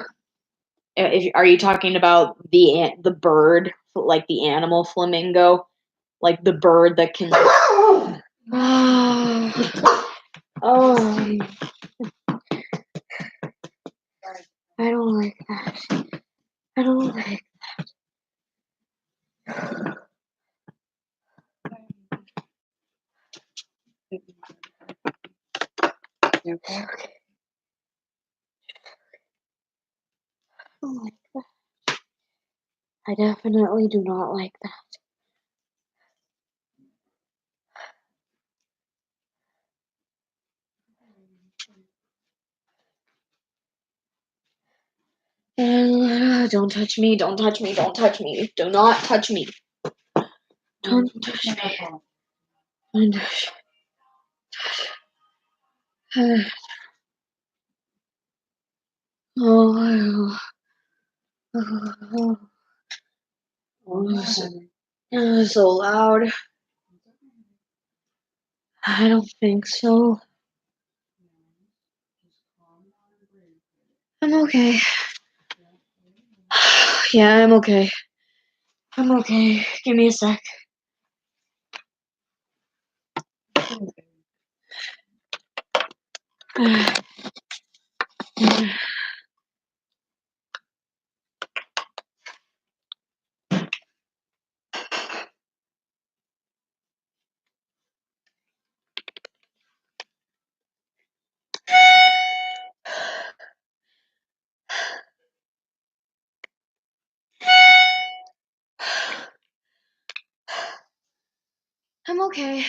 Are you talking about the bird, like the animal flamingo, like the bird that can? Oh, I don't like that. I don't like. You okay? I don't like that. I definitely do not like that. Don't touch me, don't touch me, don't touch me. Do not touch me. Don't touch me. Don't touch me. Oh, so loud. I don't think so. I'm okay. Yeah, I'm okay. I'm okay. Give me a sec. I'm okay.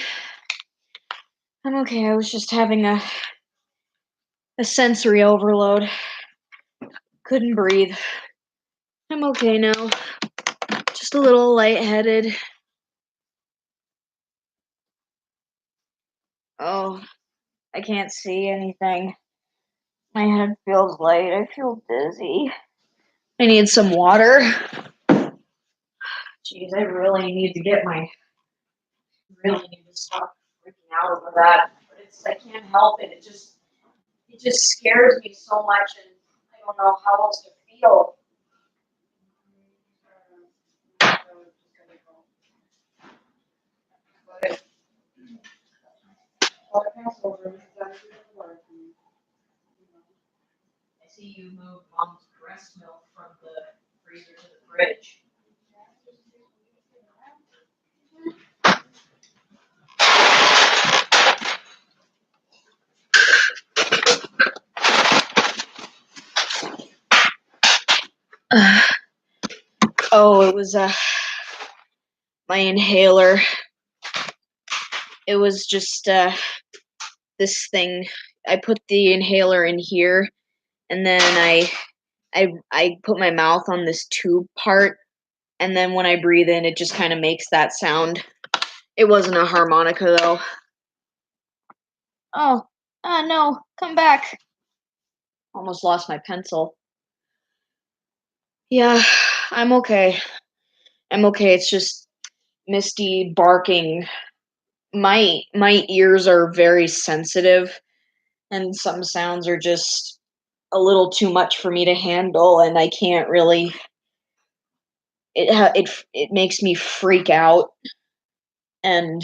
I'm okay. I was just having a sensory overload. Couldn't breathe. I'm okay now. Just a little lightheaded. Oh, I can't see anything. My head feels light. I feel dizzy. I need some water. Jeez, I really need to get my. Really need to stop freaking out over that. But I can't help it. It just scares me so much, and I don't know how else to feel. Okay. I'll pass over. I see you moved mom's breast milk from the freezer to the fridge. Oh, it was my inhaler. It was just this thing. I put the inhaler in here, and then I put my mouth on this tube part, and then when I breathe in, it just kind of makes that sound. It wasn't a harmonica though. Oh, no, come back. Almost lost my pencil. Yeah, I'm okay. I'm okay. It's just Misty barking. My ears are very sensitive, and some sounds are just a little too much for me to handle, and I can't really. It makes me freak out, and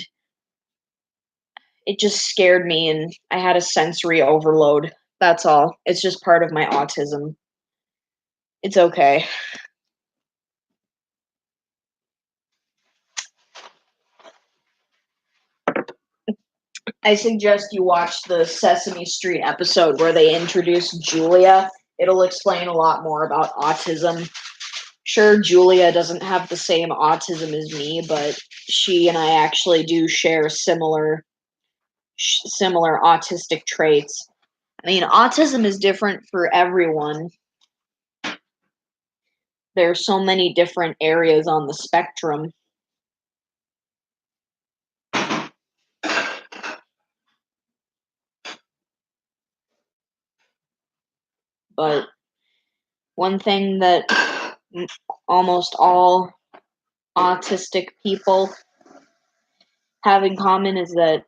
it just scared me, and I had a sensory overload. That's all. It's just part of my autism. It's okay. I suggest you watch the Sesame Street episode where they introduce Julia. It'll explain a lot more about autism. Sure, Julia doesn't have the same autism as me, but she and I actually do share similar autistic traits. I mean, autism is different for everyone. There's so many different areas on the spectrum. But one thing that almost all autistic people have in common is that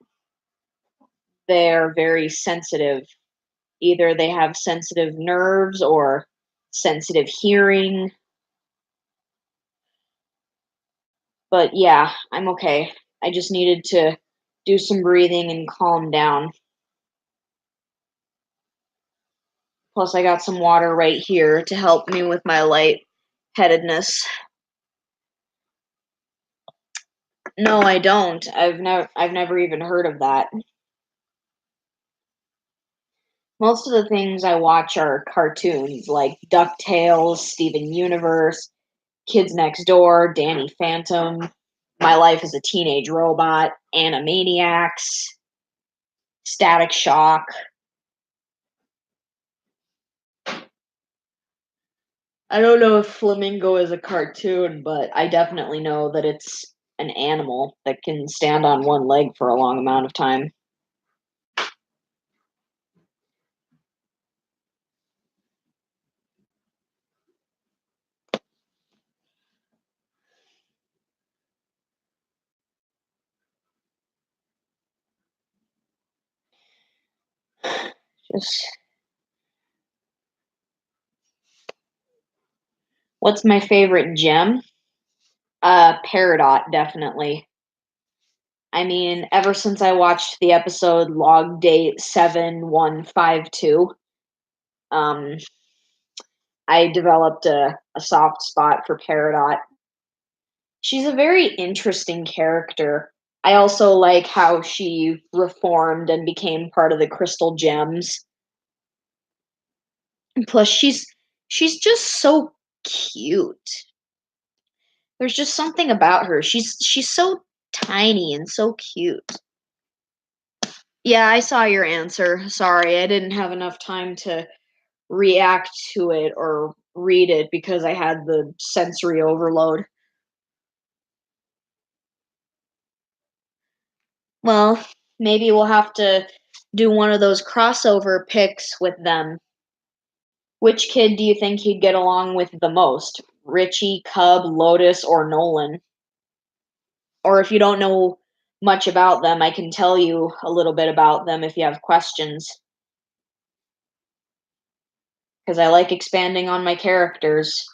they're very sensitive. Either they have sensitive nerves or sensitive hearing. But yeah, I'm okay. I just needed to do some breathing and calm down. Plus, I got some water right here to help me with my lightheadedness. No, I don't. I've never even heard of that. Most of the things I watch are cartoons, like DuckTales, Steven Universe, Kids Next Door, Danny Phantom, My Life as a Teenage Robot, Animaniacs, Static Shock. I don't know if Flamingo is a cartoon, but I definitely know that it's an animal that can stand on one leg for a long amount of time. Just what's my favorite gem? Peridot, definitely. I mean, ever since I watched the episode Log Date 7152, um, I developed a soft spot for Peridot. She's a very interesting character. I also like how she reformed and became part of the Crystal Gems. Plus, she's just so cute. There's just something about her. She's so tiny and so cute. Yeah, I saw your answer. Sorry, I didn't have enough time to react to it or read it because I had the sensory overload. Well, maybe we'll have to do one of those crossover picks with them. Which kid do you think he'd get along with the most? Richie, Cub, Lotus, or Nolan? Or if you don't know much about them, I can tell you a little bit about them if you have questions. Because I like expanding on my characters.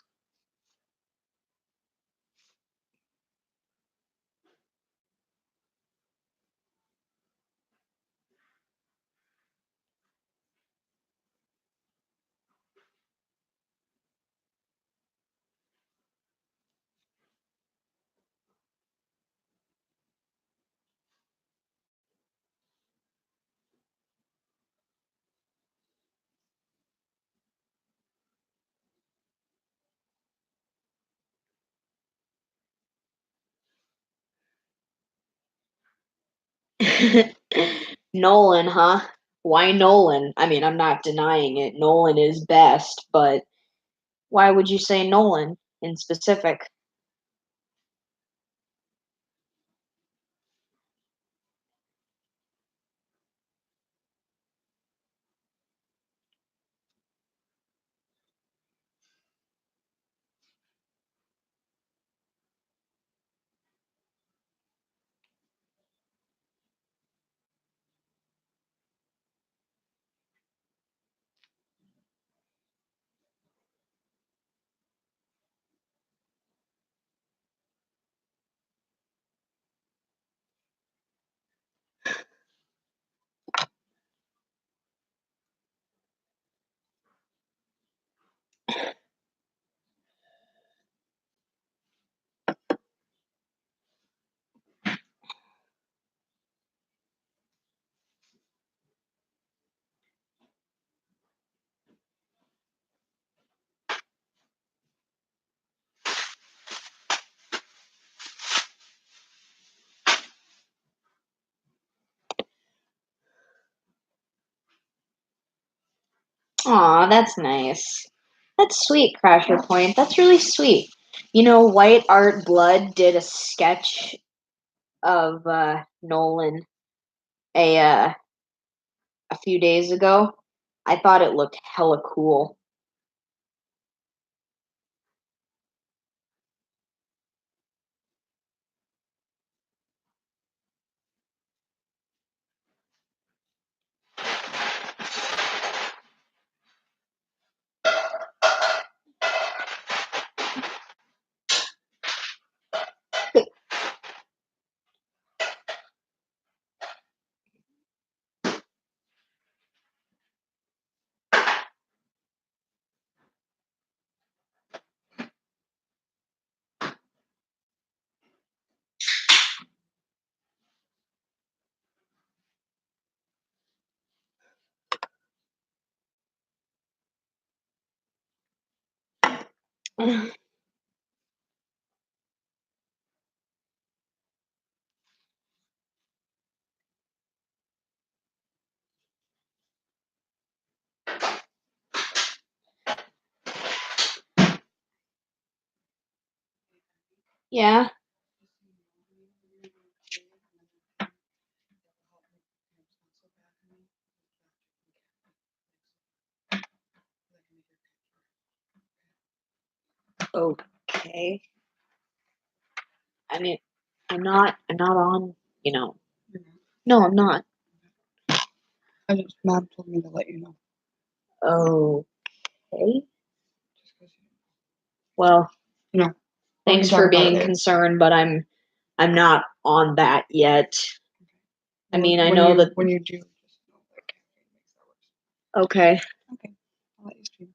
Nolan, huh? Why Nolan? I mean, I'm not denying it. Nolan is best, but why would you say Nolan in specific? Aw, that's nice. That's sweet, Crasher Point. That's really sweet. You know, White Art Blood did a sketch of Nolan a a few days ago. I thought it looked hella cool. Yeah. Okay. I mean, I'm not on, you know. No, I'm not. Mom told me to let you know. Okay. Just 'cause Well, you know. thanks talk for about being it. concerned, but I'm not on that yet. I mean, I When know you, that. when you do, just know that caffeine makes that worse. Okay. Okay, I'll let you stream.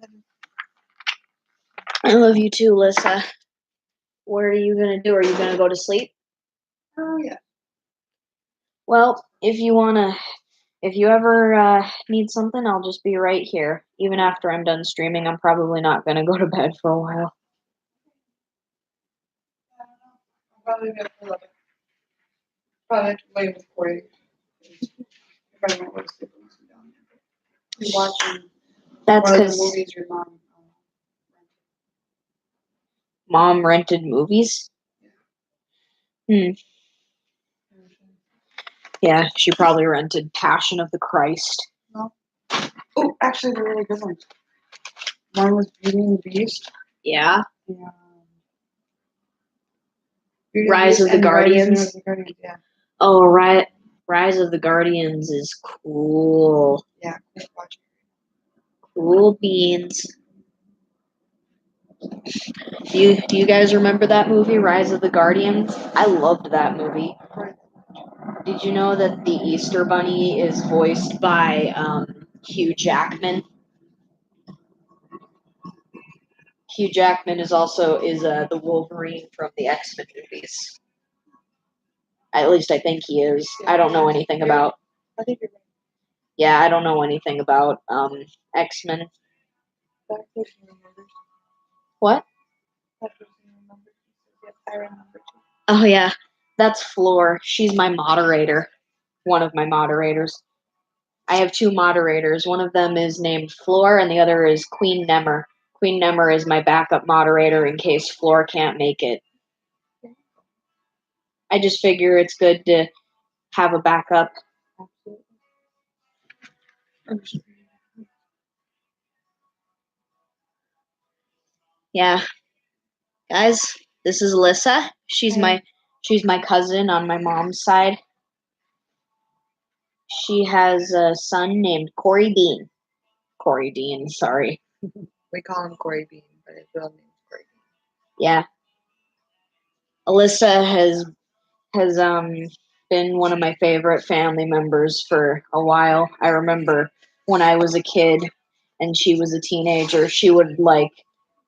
Love you. I love you too, Lissa. What are you gonna do? Are you gonna go to sleep? Oh yeah. Well, if you ever need something, I'll just be right here. Even after I'm done streaming, I'm probably not gonna go to bed for a while. I don't know. I'll probably be up for 11. Probably have to wait for you. If I don't want to sleep, I'll sit down there. Be watching That's one of the because movies your mom mom rented movies. Hmm. Yeah, she probably rented Passion of the Christ. No. Oh, actually, they're really good ones. One was Beauty and the Beast. Yeah. And Beauty and Rise Beast of the and Rise Guardians. of the Guardians, yeah. Oh, Rise of the Guardians is cool. Yeah, let's watch Cool beans. Do you guys remember that movie, Rise of the Guardians? I loved that movie. it. Did you know that the Easter Bunny is voiced by Hugh Jackman? Hugh Jackman is the Wolverine from the X-Men movies. At least I think he is. I don't know anything about. I think you're right. Yeah, I don't know anything about X-Men. That person remembers. What? That person remembers. Yes, I remember too. Oh yeah, that's Floor. She's my moderator. one of my moderators. I have two moderators. One of them is named Floor, and the other is Queen Nemmer. Queen Nemmer is my backup moderator in case Floor can't make it. I just figure it's good to have a backup. Yeah. Guys, this is Alyssa. She's my cousin on my mom's side. She has a son named Corey Dean. Corey Dean, sorry. We call him Corey Bean, but his real name is Corey Bean. Yeah. Alyssa has been one of my favorite family members for a while. I remember when I was a kid and she was a teenager, she would like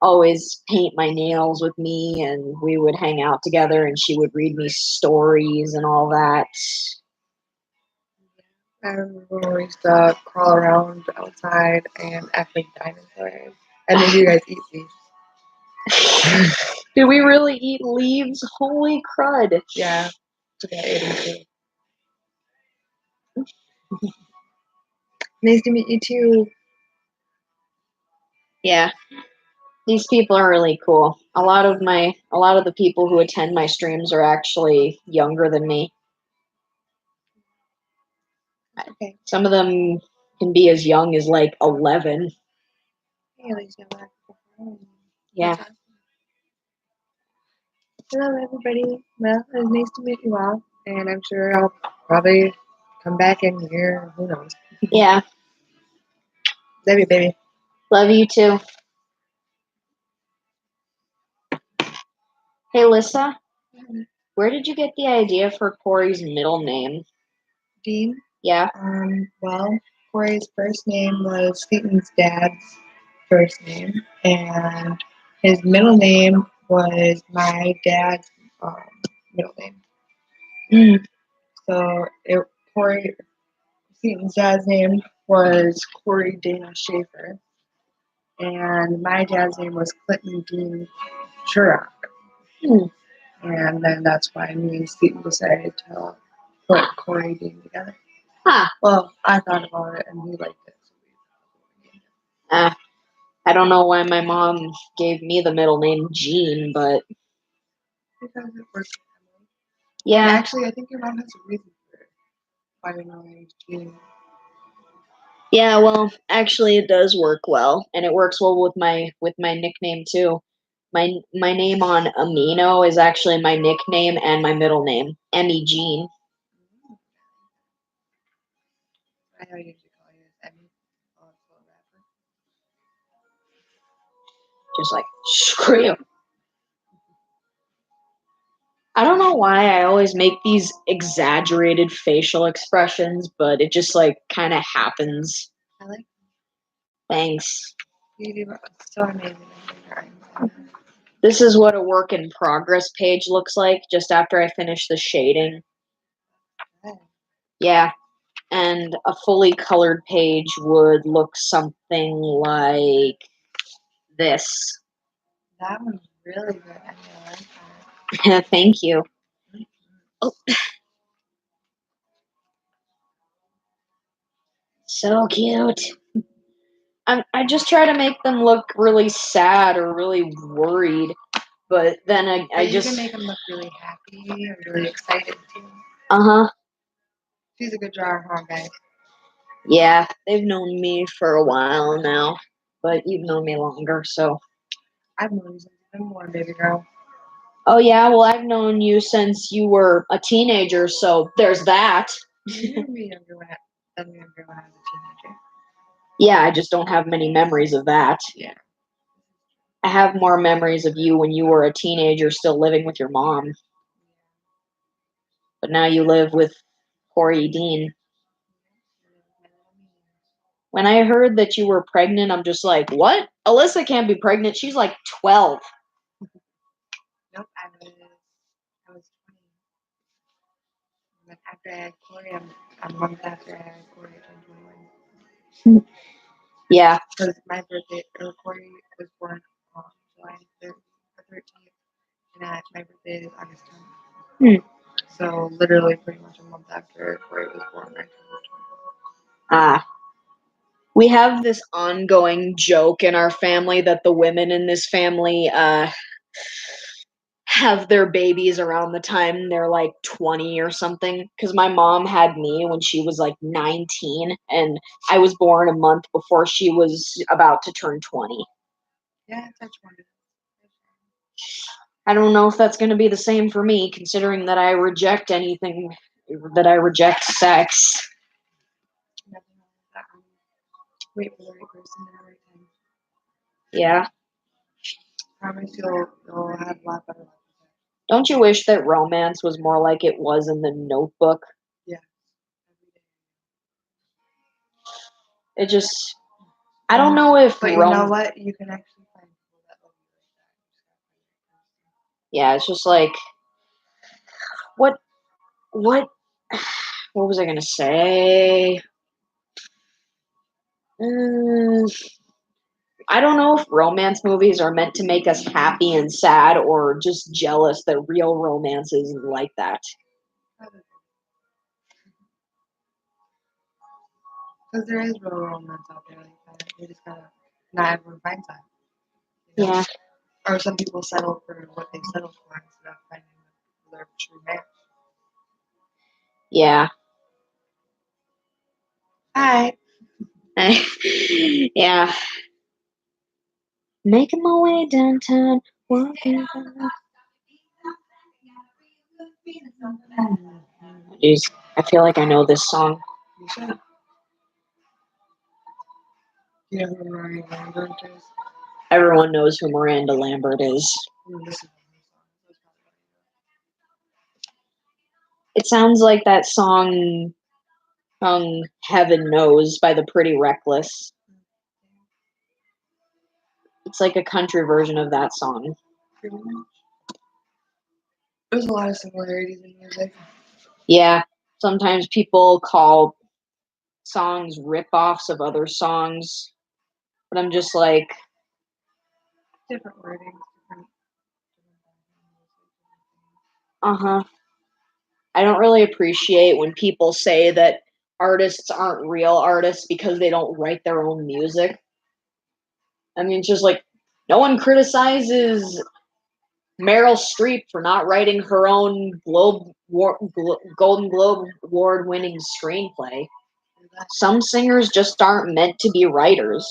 always paint my nails with me and we would hang out together and she would read me stories and all that. I remember when we used to crawl around outside and act like dinosaurs. And then you guys eat these. Did we really eat leaves? Holy crud. Yeah. So I ate them too. Nice to meet you too. Yeah. These people are really cool. A lot of the people who attend my streams are actually younger than me. Okay. Some of them can be as young as like 11. Hey, at least you know that. Yeah. That's awesome. Hello, everybody. Well, it was nice to meet you all. And I'm sure I'll probably come back in here. Who knows? Yeah. Love you, baby. Love you too. Hey, Lissa, where did you get the idea for Corey's middle name? Dean. Yeah. Well, Corey's first name was Seaton's dad's first name, and his middle name was my dad's middle name. So Corey Seaton's dad's name was Corey Dana Schaefer, and my dad's name was Clinton Dean Sherrock. And then that's why me and Seaton decided to put Corey Dean together. Huh. Well, I thought about it and he liked it. I don't know why my mom gave me the middle name Jean, but Because it works. yeah. Actually, I think your mom has a reason for it. Why your name is Jean. Yeah, well, actually it does work well, and it works well with my nickname too. My name on Amino is actually my nickname and my middle name, Emmy Jean. I know you usually call you Emmy. Oh, it's a little rapper. Just like screw you. I don't know why I always make these exaggerated facial expressions, but it just like kind of happens. I like Thanks. you do so amazing. This is what a work in progress page looks like just after I finish the shading. Yeah. And a fully colored page would look something like this. That one's really good. I like that. Thank you. Oh. So cute. I just try to make them look really sad or really worried, but then I just can make them look really happy and really excited too. Uh-huh. She's a good drawer, huh, guys? Yeah, they've known me for a while now, but you've known me longer, so. I've known you since you've been born, baby girl. Oh yeah, well I've known you since you were a teenager, so there's that. You were younger when I was a teenager. Yeah, I just don't have many memories of that. Yeah. I have more memories of you when you were a teenager still living with your mom. But now you live with Corey Dean. When I heard that you were pregnant, I'm just like, what? Alyssa can't be pregnant. She's like 12. Nope, I was 20. But after I had Corey, a month after I had Corey, I turned 21. Yeah. Because my birthday, or Corey was born on July 13th, and my birthday is August 10th. So literally pretty much a month after Corey was We have this ongoing joke in our family that the women in this family have their babies around the time they're like 20 or something. Because my mom had me when she was like 19, and I was born a month before she was about to turn 20. Yeah, that's one. I don't know if that's going to be the same for me, considering that I reject anything, that I reject sex. Wait for the right person at the right time. Yeah. Promise you'll have a lot better luck with that. Don't you wish that romance was more like it was in the Notebook? Yeah. It just, I don't know if But you know what? You can actually find people that love you like that. Yeah, it's just like, what, what, what was I gonna say? I don't know if romance movies are meant to make us happy and sad, or just jealous that real romance isn't like that. Because there is real romance out there like that. You just gotta, not everyone finds that. You know? Yeah. Or some people settle for what they settle for instead of finding their true match. Yeah. Hi. Yeah. Making my way downtown, walking down. Jeez, I feel like I know this song. You should. You know who Mariah Lambert is? Everyone knows who Miranda Lambert is. This is one of her songs. That's probably why It sounds like that song Heaven Knows by the Pretty Reckless. It's like a country version of that song. you know. Pretty much. There's a lot of similarities in music. Yeah, sometimes people call songs rip-offs of other songs, but I'm just like, Different wording, different. uh-huh. I don't really appreciate when people say that artists aren't real artists because they don't write their own music. I mean, it's just like, no one criticizes Meryl Streep for not writing her own Golden Globe award-winning screenplay. Some singers just aren't meant to be writers.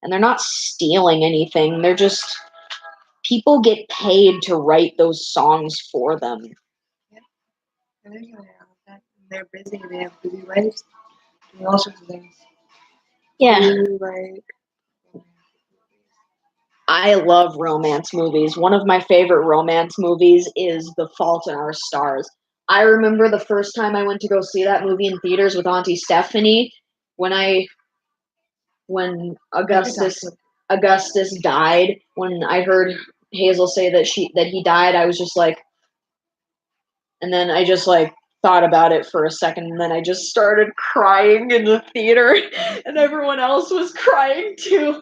And they're not stealing anything. They're just, people get paid to write those songs for them. And there's nothing wrong with that. They're busy. They have busy lives. Doing all sorts of things. Yeah. Do like I love romance movies. One of my favorite romance movies is The Fault in Our Stars. I remember the first time I went to go see that movie in theaters with Auntie Stephanie when Augustus died. When I heard Hazel say that he died, I was just like, and then I just like thought about it for a second, and then I just started crying in the theater, and everyone else was crying too.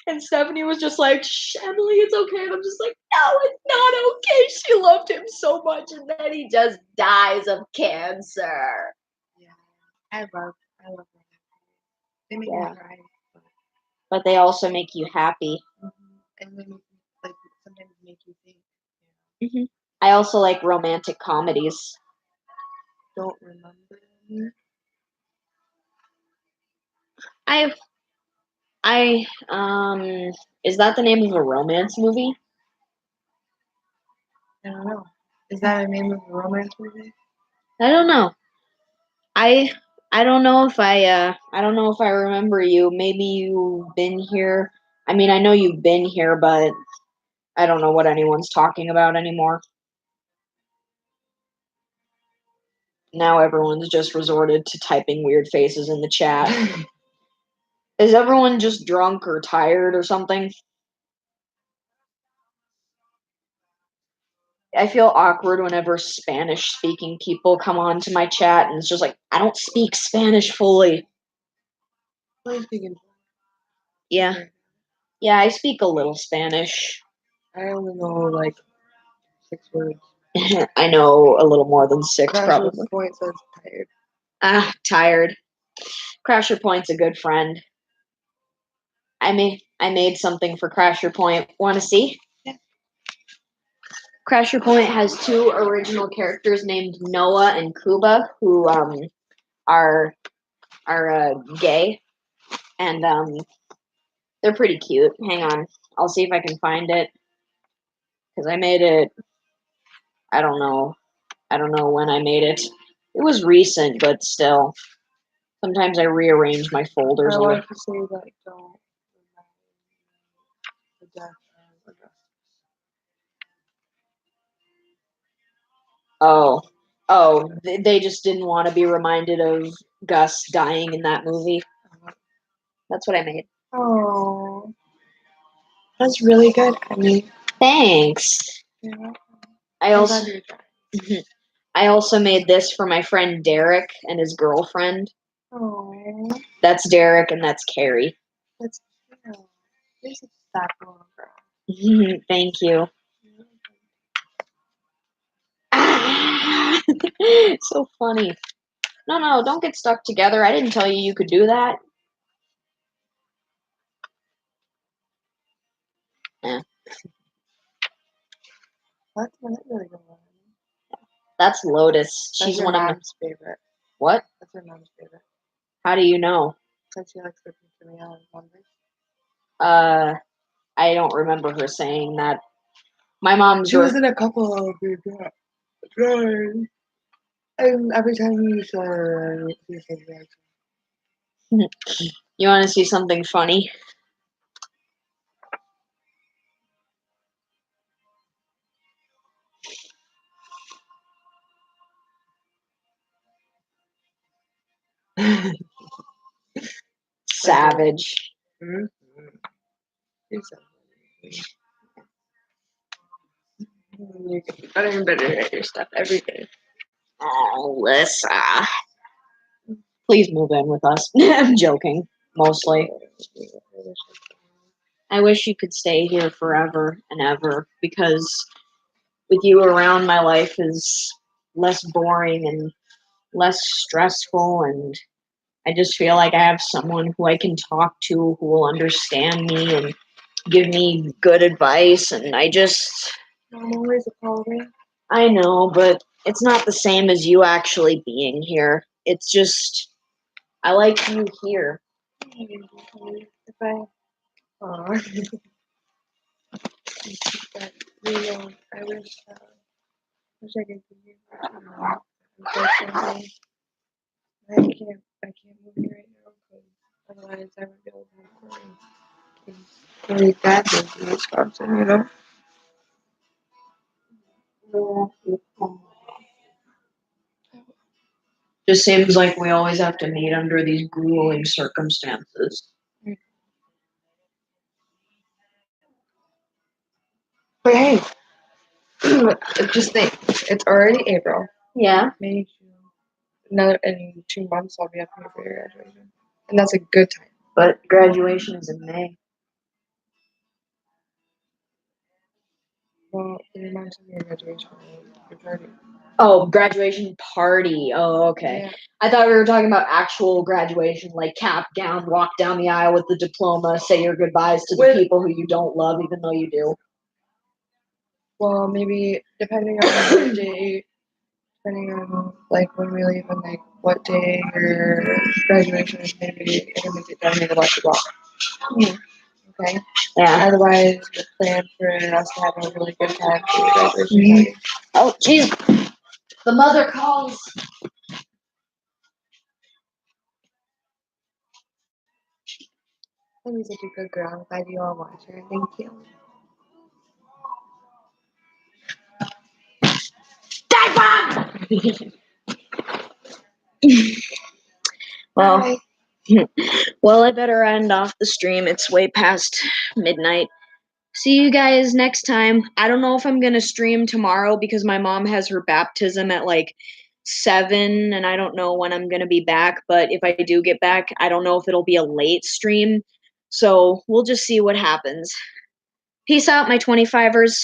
And Stephanie was just like, "Shh, Emily, it's okay." And I'm just like, "No, it's not okay. She loved him so much, and then he just dies of cancer." yeah. I love them. They make Yeah. me cry. But they also make you happy. And they make me, like, sometimes make you think. I also like romantic comedies. Don't remember them. Is that the name of a romance movie? I don't know. Is that a name of a romance movie? I don't know. I don't know if I don't know if I remember you. Maybe you've been here. I mean, I know you've been here, but I don't know what anyone's talking about anymore. Now everyone's just resorted to typing weird faces in the chat. Is everyone just drunk or tired or something? I feel awkward whenever Spanish speaking people come on to my chat, and it's just like, I don't speak Spanish fully. What speaking? Yeah. Yeah, I speak a little Spanish. I only know like 6 words. I know a little more than 6, Crash probably. Point says tired. Ah, tired. Crasher Point's a good friend. I made something for Crasher Point. Want to see? Yeah. Crasher Point has two original characters named Noah and Kuba, who are gay, and they're pretty cute. Hang on, I'll see if I can find it because I made it. I don't know. I don't know when I made it. It was recent, but still. Sometimes I rearrange my folders. I a like little. to say that don't the death of Augustus. Oh, they just didn't want to be reminded of Gus dying in that movie. That's what I made. Oh, that's really good. I mean, Thanks. you know, I I'm also glad you're trying. I also made this for my friend Derek and his girlfriend. Oh, That's Derek and that's Carrie. that's cute. This is that little girl. Thank you. So funny. No, don't get stuck together. I didn't tell you you could do that. Yeah, That's not really good one. that's Lotus. That's She's your one of my mom's favorite. what? That's your mom's favorite. How do you know? Because she likes cooking for me on Mondays. I don't remember her saying that. My mom's She was in a couple of your drawings. And every time you saw her, you said that. You want to see something funny? Savage. Mm-hmm. You're so funny. You get better and better at your stuff every day. Oh, Alyssa. Please move in with us. I'm joking, mostly. I wish you could stay here forever and ever because with you around, my life is less boring and less stressful, and I just feel like I have someone who I can talk to who will understand me and give me good advice, and I'm always apologetic. I know, but it's not the same as you actually being here. It's just I like you here. If I, aw. But, I wish I could give you more. Unfortunately, I can't move you right now because otherwise I would be able to have really bad news in Wisconsin, you know? Just seems like we always have to meet under these grueling circumstances. But hey, just think, it's already April, Yeah, May, June. In 2 months I'll be up here for your graduation. And that's a good time. but graduation is in May. Well, 3 months of your graduation, your party. Oh, graduation party. Oh, okay. Yeah. I thought we were talking about actual graduation, like cap, gown, walk down the aisle with the diploma, say your goodbyes to the people who you don't love, even though you do. Well, maybe depending on the day, depending on like when we leave and like what day your graduation is, maybe I can make it down here to watch the ball. Okay. Yeah. Otherwise, we plan for us to have a really good time for the graduation party. Oh, jeez. The mother calls. Emmy's such a good girl. I'm glad you all watch her. Thank you. Well, Bye. well, I better end off the stream. It's way past midnight. See you guys next time. I don't know if I'm gonna stream tomorrow because my mom has her baptism at like 7, and I don't know when I'm gonna be back. But if I do get back, I don't know if it'll be a late stream. So we'll just see what happens. Peace out, my 25ers.